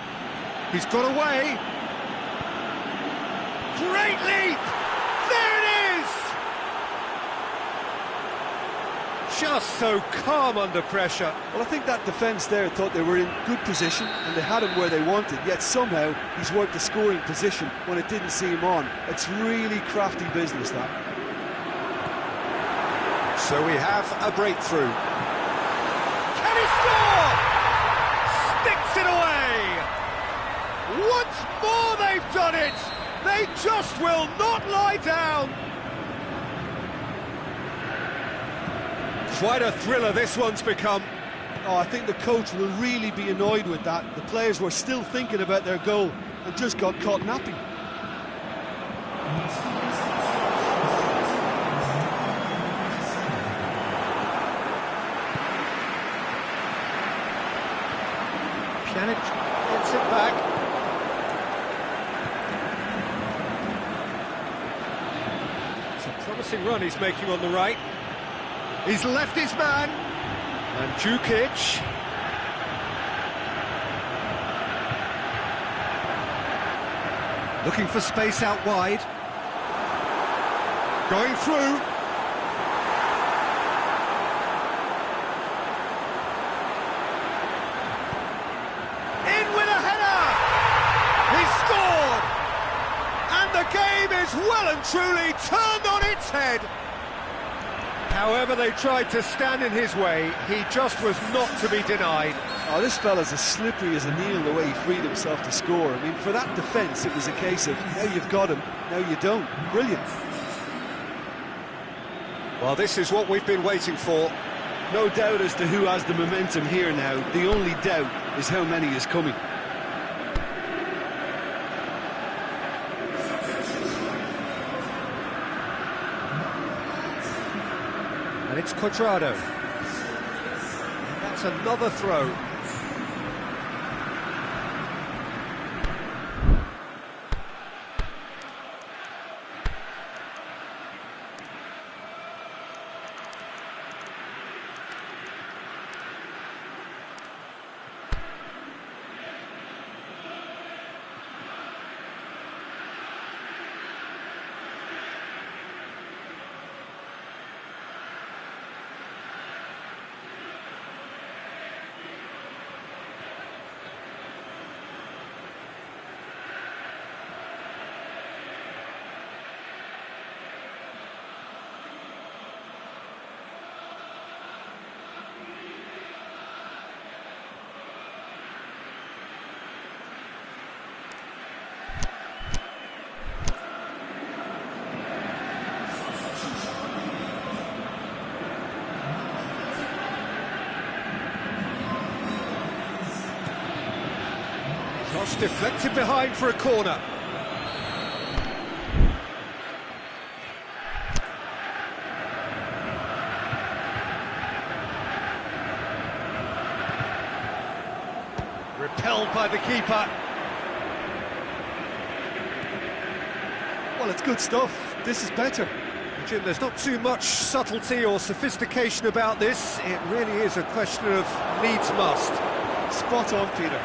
Speaker 1: He's got away. Great leap! There it is! Just so calm under pressure.
Speaker 2: Well, I think that defence there thought they were in good position and they had him where they wanted, yet somehow he's worked a scoring position when it didn't see him on. It's really crafty business, that.
Speaker 1: So we have a breakthrough. Can he score? Sticks it away! Once more they've done it! They just will not lie down! Quite a thriller this one's become.
Speaker 2: Oh, I think the coach will really be annoyed with that. The players were still thinking about their goal and just got caught napping.
Speaker 1: Pjanic gets it back. It's a promising run he's making on the right. He's left his man. And Djukic. Looking for space out wide. Going through. In with a header! He scored! And the game is well and truly turned on its head. However they tried to stand in his way, he just was not to be denied.
Speaker 2: Oh, this fella's as slippery as a needle the way he freed himself to score. I mean, for that defence, it was a case of, now you've got him, now you don't. Brilliant.
Speaker 1: Well, this is what we've been waiting for.
Speaker 2: No doubt as to who has the momentum here now. The only doubt is how many is coming.
Speaker 1: And it's Cuadrado. And that's another throw. Cross deflected behind for a corner. Repelled by the keeper.
Speaker 2: Well, it's good stuff. This is better.
Speaker 1: Jim, there's not too much subtlety or sophistication about this. It really is a question of needs must.
Speaker 2: Spot on, Peter.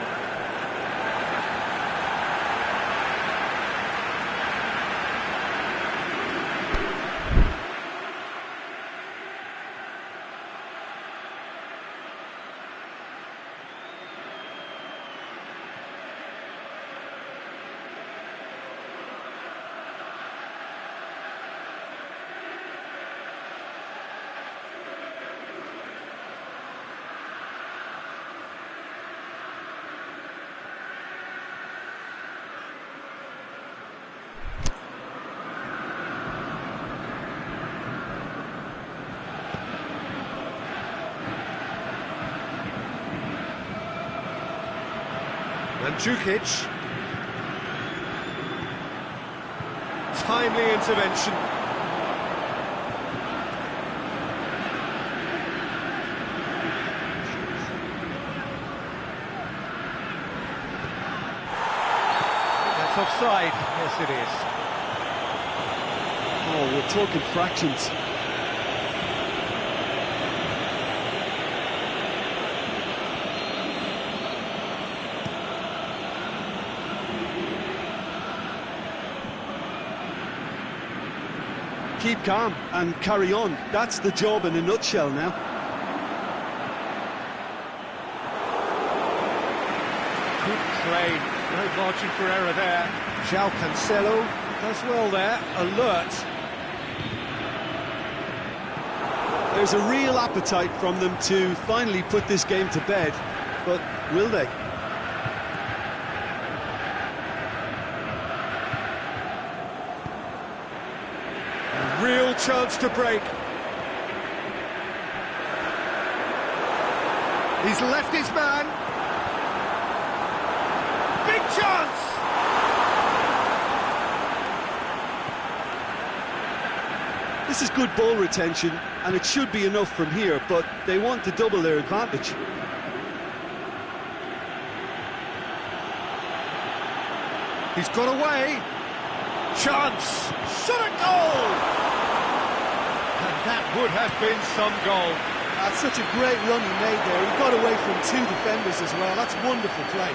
Speaker 1: Mandzukic. Timely intervention. That's offside. Yes, it is.
Speaker 2: Oh, we're talking fractions. Keep calm and carry on. That's the job in a nutshell now.
Speaker 1: Good play. No margin for error there. João Cancelo does well there. Alert.
Speaker 2: There's a real appetite from them to finally put this game to bed, but will they?
Speaker 1: Real chance to break. He's left his man. Big chance!
Speaker 2: This is good ball retention, and it should be enough from here, but they want to double their advantage.
Speaker 1: He's got away. Chance. Shot at goal! And that would have been some goal.
Speaker 2: That's such a great run he made there. He got away from two defenders as well. That's wonderful play.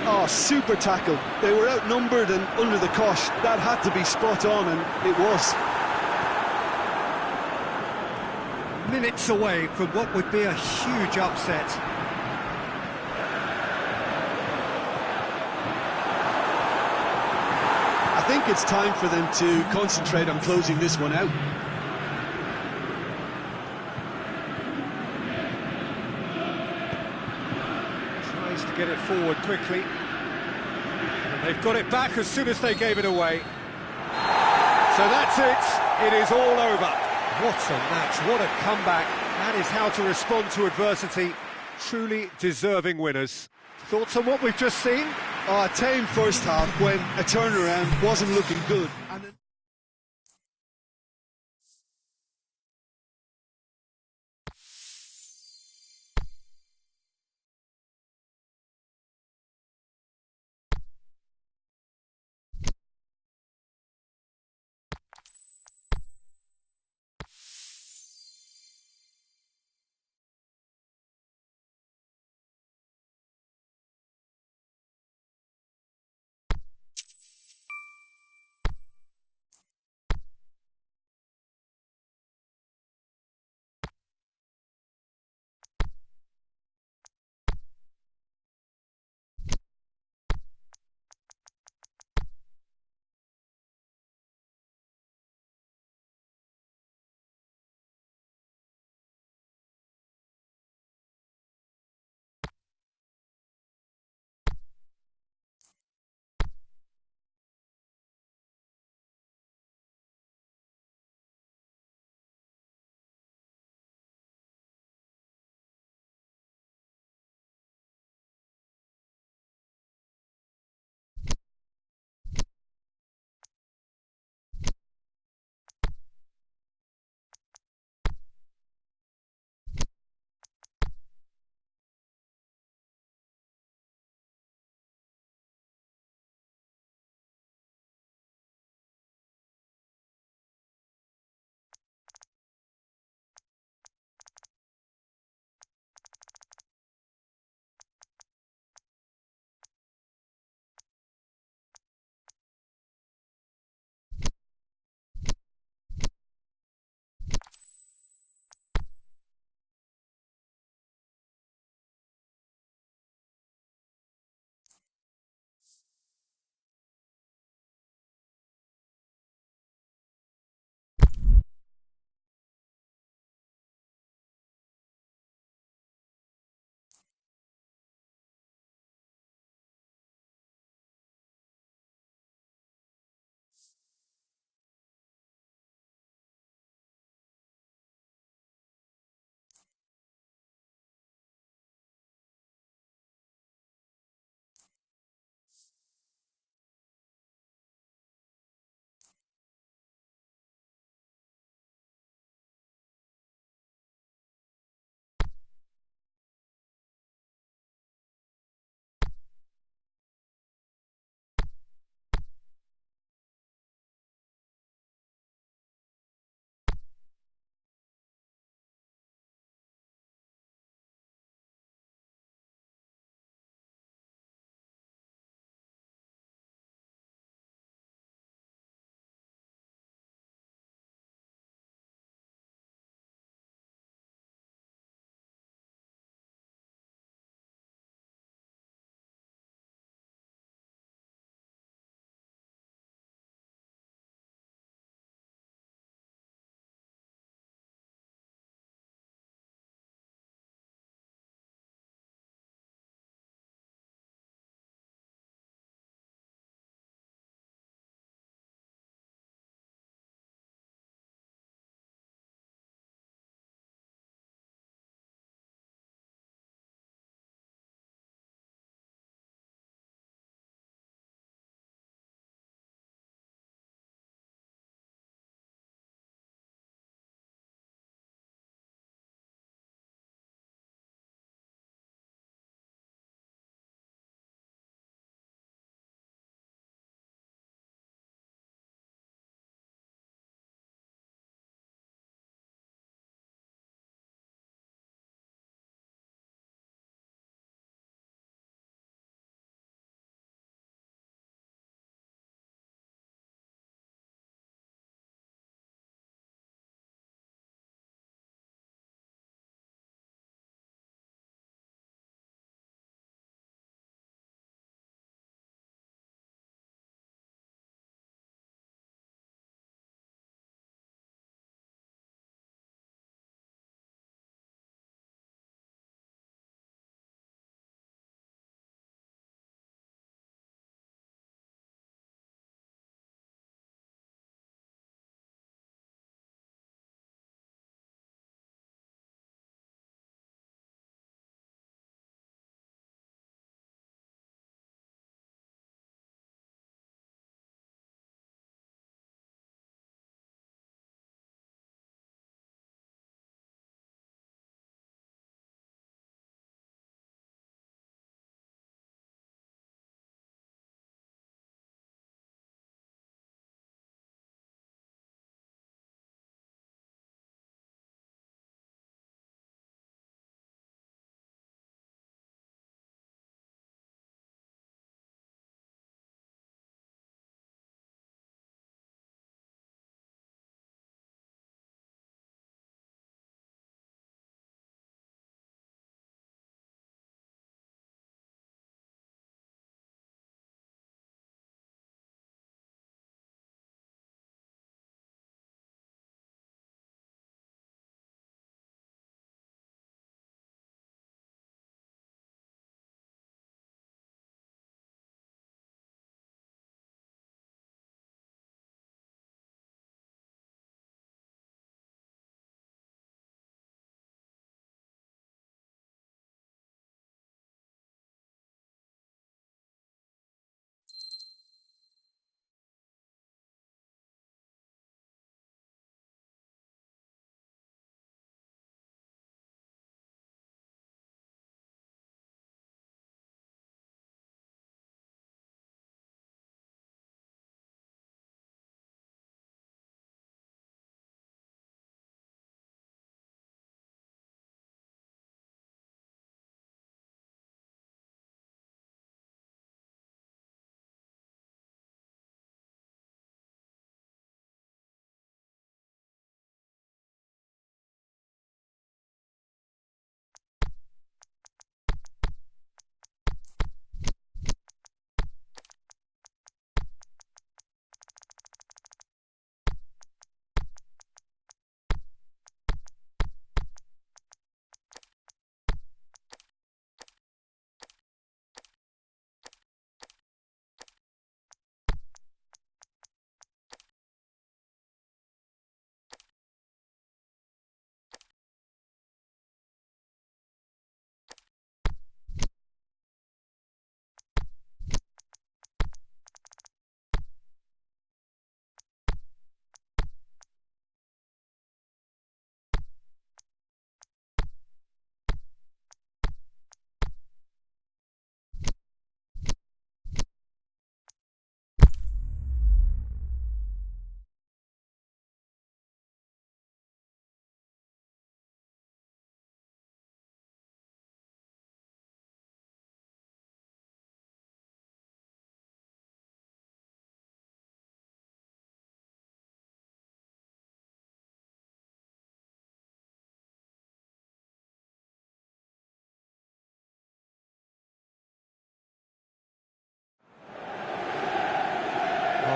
Speaker 2: Oh, super tackle. They were outnumbered and under the cosh. That had to be spot on, and it was.
Speaker 1: Minutes away from what would be a huge upset.
Speaker 2: I think it's time for them to concentrate on closing this one out.
Speaker 1: chance to get it forward quickly. And they've got it back as soon as they gave it away. So that's it. It is all over. What a match, what a comeback. That is how to respond to adversity. Truly deserving winners. Thoughts on what we've just seen?
Speaker 2: Oh, a tame first half when a turnaround wasn't looking good.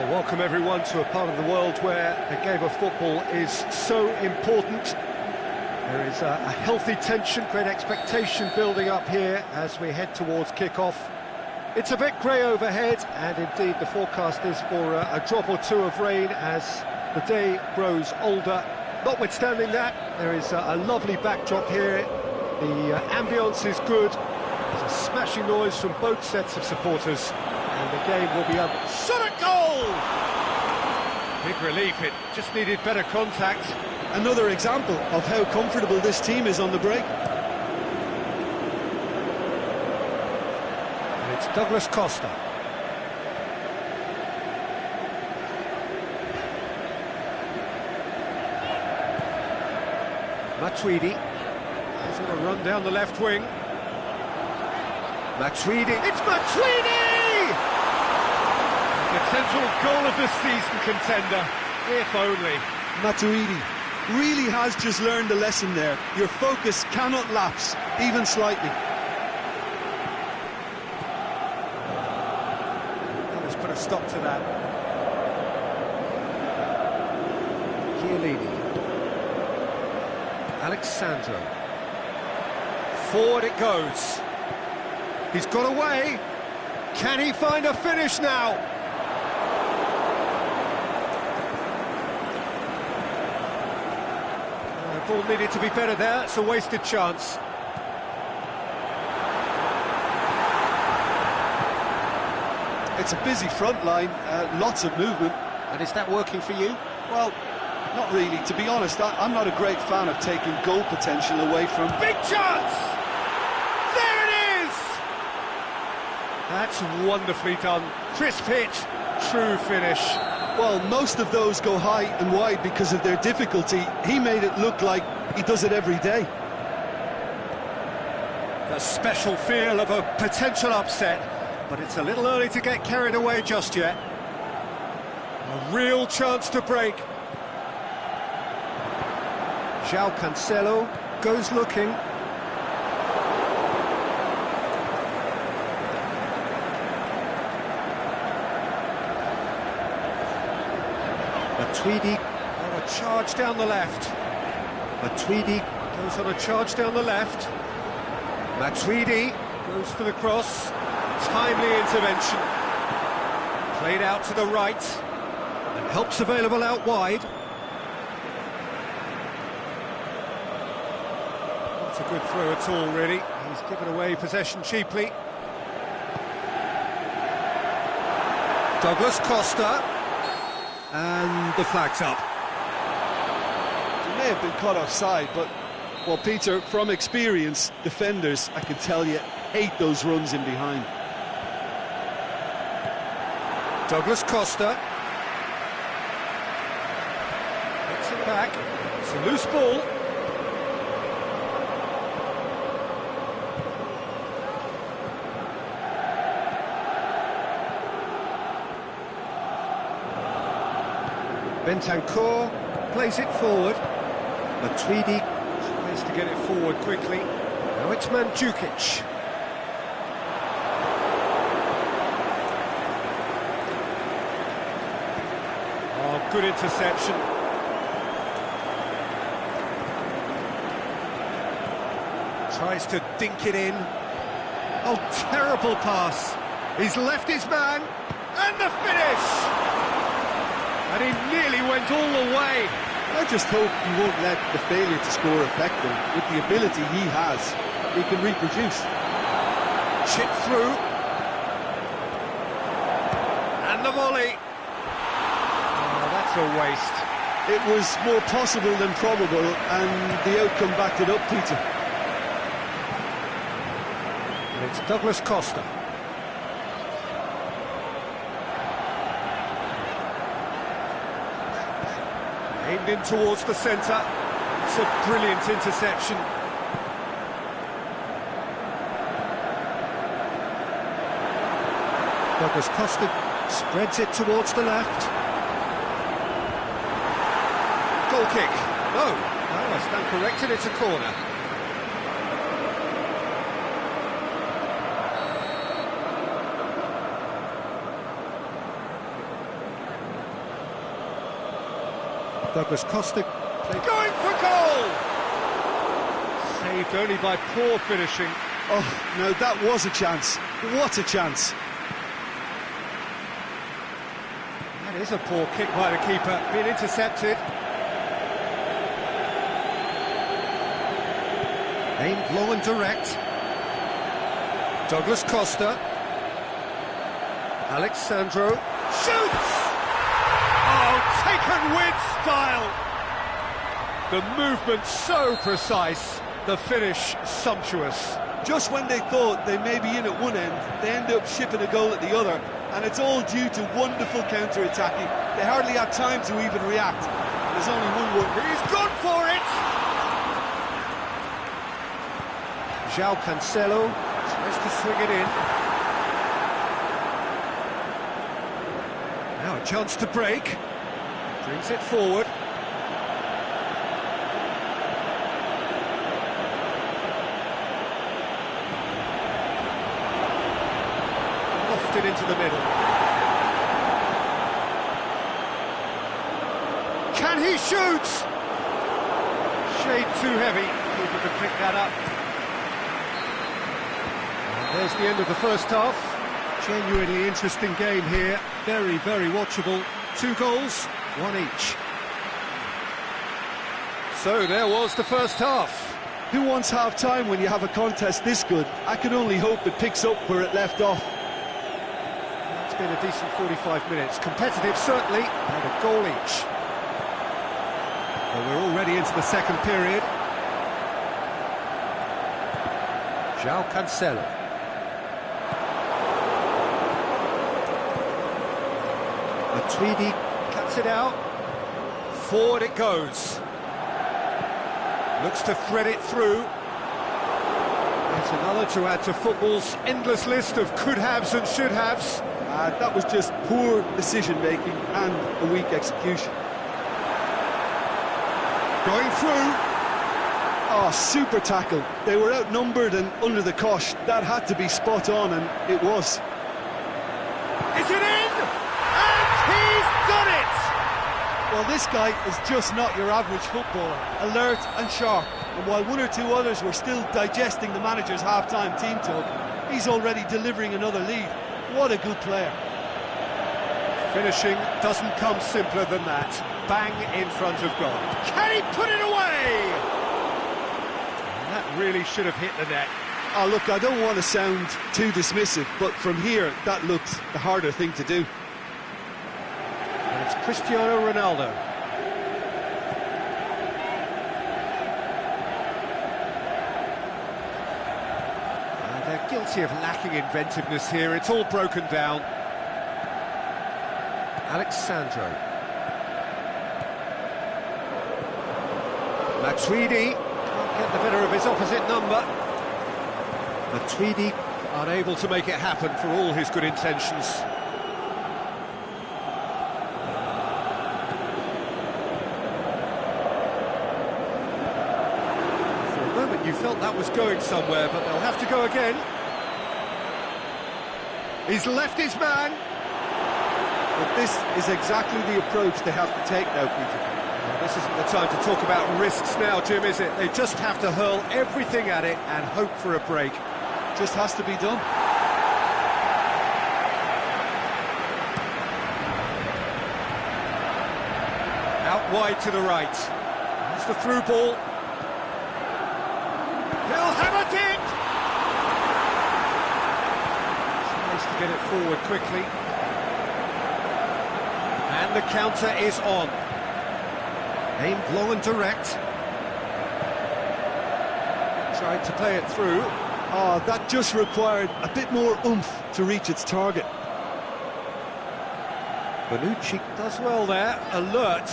Speaker 1: Well, welcome everyone to a part of the world where the game of football is so important. There is a healthy tension, great expectation building up here as we head towards kick-off. It's a bit grey overhead, and indeed the forecast is for a drop or two of rain as the day grows older. Notwithstanding that, there is a lovely backdrop here. The ambience is good. There's a smashing noise from both sets of supporters, and the game will be under.
Speaker 3: Shot at goal!
Speaker 1: Big relief, it just needed better contact.
Speaker 2: Another example of how comfortable this team is on the break.
Speaker 1: And it's Douglas Costa. Matuidi. He's going to run down the left wing. Matuidi. It's Matuidi! Potential goal of the season contender, if only.
Speaker 2: Matuidi really has just learned a lesson there. Your focus cannot lapse, even slightly.
Speaker 1: Let's put a stop to that. Chiellini. Alexandro. Forward it goes. He's got away. Can he find a finish now? Ball needed to be better there. It's a wasted chance.
Speaker 2: It's a busy front line, lots of movement.
Speaker 1: And is that working for you?
Speaker 2: Well, not really. To be honest, I'm not a great fan of taking goal potential away from...
Speaker 3: Big chance! There it is!
Speaker 1: That's wonderfully done. Crisp hit, true finish.
Speaker 2: Well, most of those go high and wide because of their difficulty. He made it look like he does it every day.
Speaker 1: The special feel of a potential upset, but it's a little early to get carried away just yet. A real chance to break. João Cancelo goes looking. Matuidi on a charge down the left. Matuidi goes on a charge down the left. Matuidi goes for the cross. Timely intervention. Played out to the right. And help's available out wide. Not a good throw at all, really. He's given away possession cheaply. Douglas Costa. And the flag's up.
Speaker 2: He may have been caught offside, but, well, Peter, from experience, defenders, I can tell you, hate those runs in behind.
Speaker 1: Douglas Costa. Gets it back. It's a loose ball. Bentancur plays it forward. Matuidi tries to get it forward quickly. Now it's Mandzukic. Oh, good interception. Tries to dink it in. Oh, terrible pass. He's left his man. And the finish! And he nearly went all the way.
Speaker 2: I just hope he won't let the failure to score affect him. With the ability he has, he can reproduce.
Speaker 1: Chip through. And the volley. Oh, that's a waste.
Speaker 2: It was more possible than probable, and the outcome backed it up, Peter.
Speaker 1: And it's Douglas Costa. Aimed in towards the centre. It's a brilliant interception. Douglas Costa spreads it towards the left. Goal kick. No, I stand corrected, it's a corner. Douglas Costa
Speaker 3: Going for goal!
Speaker 1: saved only by poor finishing.
Speaker 2: Oh, no, that was a chance. What a chance.
Speaker 1: That is a poor kick by the keeper, being intercepted. Aimed long and direct. Douglas Costa. Alexandro.
Speaker 3: Shoots! Oh, taken with style!
Speaker 1: The movement so precise, the finish sumptuous.
Speaker 2: Just when they thought they may be in at one end, they end up shipping a goal at the other, and it's all due to wonderful counter-attacking. They hardly had time to even react. There's only one word.
Speaker 3: He's gone for it!
Speaker 1: João Cancelo tries to swing it in. Now a chance to break. Brings it forward. Lofted into the middle.
Speaker 3: Can he shoot?
Speaker 1: Shade too heavy. Keeper to pick that up. And there's the end of the first half. Genuinely interesting game here. Very, very watchable. 2 goals, 1 each. So there was the first half.
Speaker 2: Who wants half-time when you have a contest this good? I can only hope it picks up where it left off.
Speaker 1: It's been a decent 45 minutes. Competitive, certainly, and a goal each. Well, we're already into the second period. João Cancelo. Matuidi cuts it out. Forward it goes. Looks to thread it through. It's another to add to football's endless list of could-haves and should-haves.
Speaker 2: That was just poor decision-making and a weak execution.
Speaker 1: Going through.
Speaker 2: Oh, super tackle. They were outnumbered and under the cosh. That had to be spot on, and it was.
Speaker 3: Is it in? And he's done it!
Speaker 2: Well, this guy is just not your average footballer. Alert and sharp. And while one or two others were still digesting the manager's half-time team talk, he's already delivering another lead. What a good player.
Speaker 1: Finishing doesn't come simpler than that. Bang in front of goal.
Speaker 3: Can he put it away?
Speaker 1: That really should have hit the net.
Speaker 2: Oh, look, I don't want to sound too dismissive, but from here, that looked the harder thing to do.
Speaker 1: And it's Cristiano Ronaldo. They're guilty of lacking inventiveness here. It's all broken down. Alexandro. Matuidi can't get the better of his opposite number. Matuidi unable to make it happen for all his good intentions. For a moment you felt that was going somewhere, but they'll have to go again. He's left his man.
Speaker 2: But this is exactly the approach they have to take now, Peter.
Speaker 1: Well, this isn't the time to talk about risks now, Jim, is it? They just have to hurl everything at it and hope for a break.
Speaker 2: Just has to be done.
Speaker 1: Out wide to the right. That's the through ball.
Speaker 3: He'll have it in!
Speaker 1: Tries to get it forward quickly. And the counter is on. Aimed long and direct. Tried to play it through.
Speaker 2: Oh, that just required a bit more oomph to reach its target.
Speaker 1: Bonucci does well there, alert.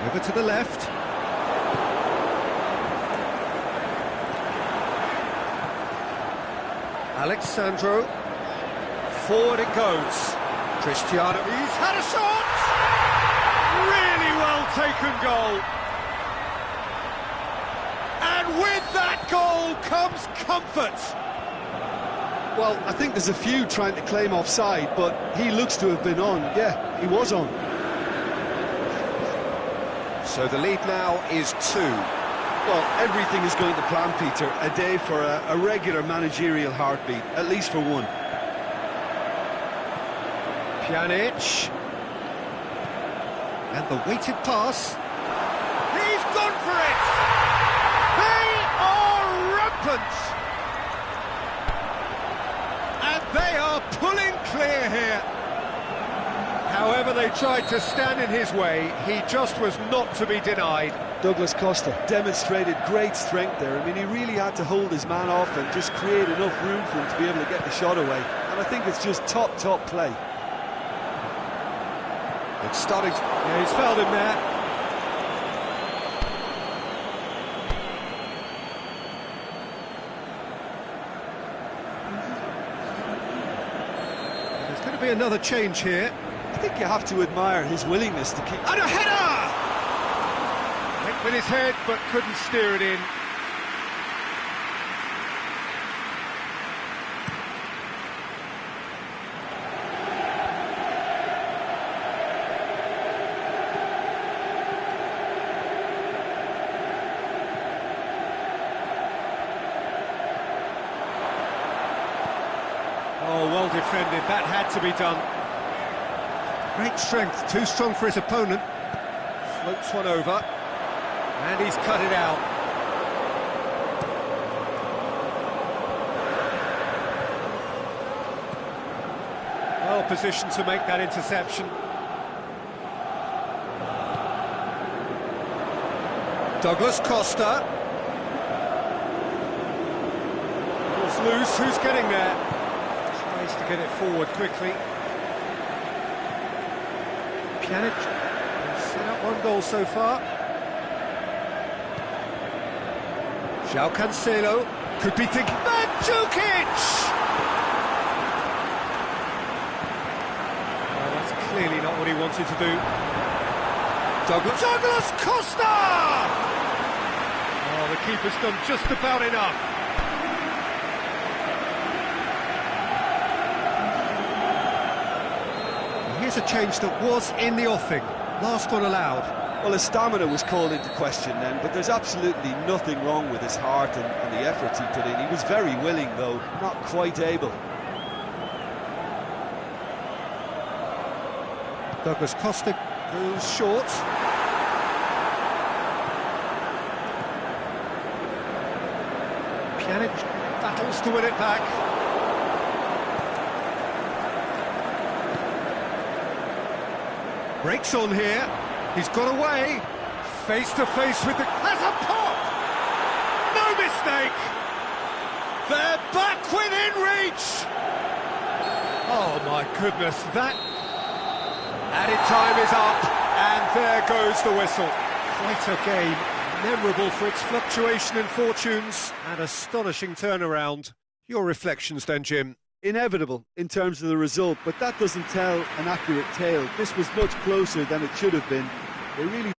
Speaker 1: Over to the left. Alexandro. Forward it goes. Cristiano.
Speaker 3: He's had a shot! Really well taken goal. And with that goal comes comfort.
Speaker 2: Well, I think there's a few trying to claim offside, but he looks to have been on. Yeah, he was on.
Speaker 1: So the lead now is 2.
Speaker 2: Well, everything is going to plan, Peter. A day for a regular managerial heartbeat, at least for one.
Speaker 1: Pjanic. And the weighted pass.
Speaker 3: He's gone for it! They are rampant! And they are pulling clear here.
Speaker 1: However they tried to stand in his way, he just was not to be denied.
Speaker 2: Douglas Costa demonstrated great strength there. I mean, he really had to hold his man off and just create enough room for him to be able to get the shot away. And I think it's just top play.
Speaker 1: It's starting to... Yeah, he's fouled him there. There's going to be another change here.
Speaker 2: I think you have to admire his willingness to keep...
Speaker 3: And a header!
Speaker 1: Went with his head, but couldn't steer it in. Oh, well defended, that had to be done. Great strength, too strong for his opponent. Floats one over, and he's cut it out. Well positioned to make that interception. Douglas Costa. Ball's loose, who's getting there? Tries to get it forward quickly. Pjanic has set up one goal so far. João Cancelo could be thinking...
Speaker 3: Mandzukic!
Speaker 1: Well, that's clearly not what he wanted to do.
Speaker 3: Douglas Costa!
Speaker 1: Oh, the keeper's done just about enough. Here's a change that was in the offing. Last one allowed.
Speaker 2: Well, his stamina was called into question then, but there's absolutely nothing wrong with his heart and the efforts he put in. He was very willing, though, not quite able.
Speaker 1: Douglas Costa goes short. Pjanic battles to win it back. Breaks on here. He's got away. Face to face with the...
Speaker 3: There's a pop! No mistake! They're back within reach!
Speaker 1: Oh my goodness, that added time is up, and there goes the whistle. Quite a game, memorable for its fluctuation in fortunes and astonishing turnaround. Your reflections then, Jim?
Speaker 2: Inevitable in terms of the result, but that doesn't tell an accurate tale. This was much closer than it should have been. They really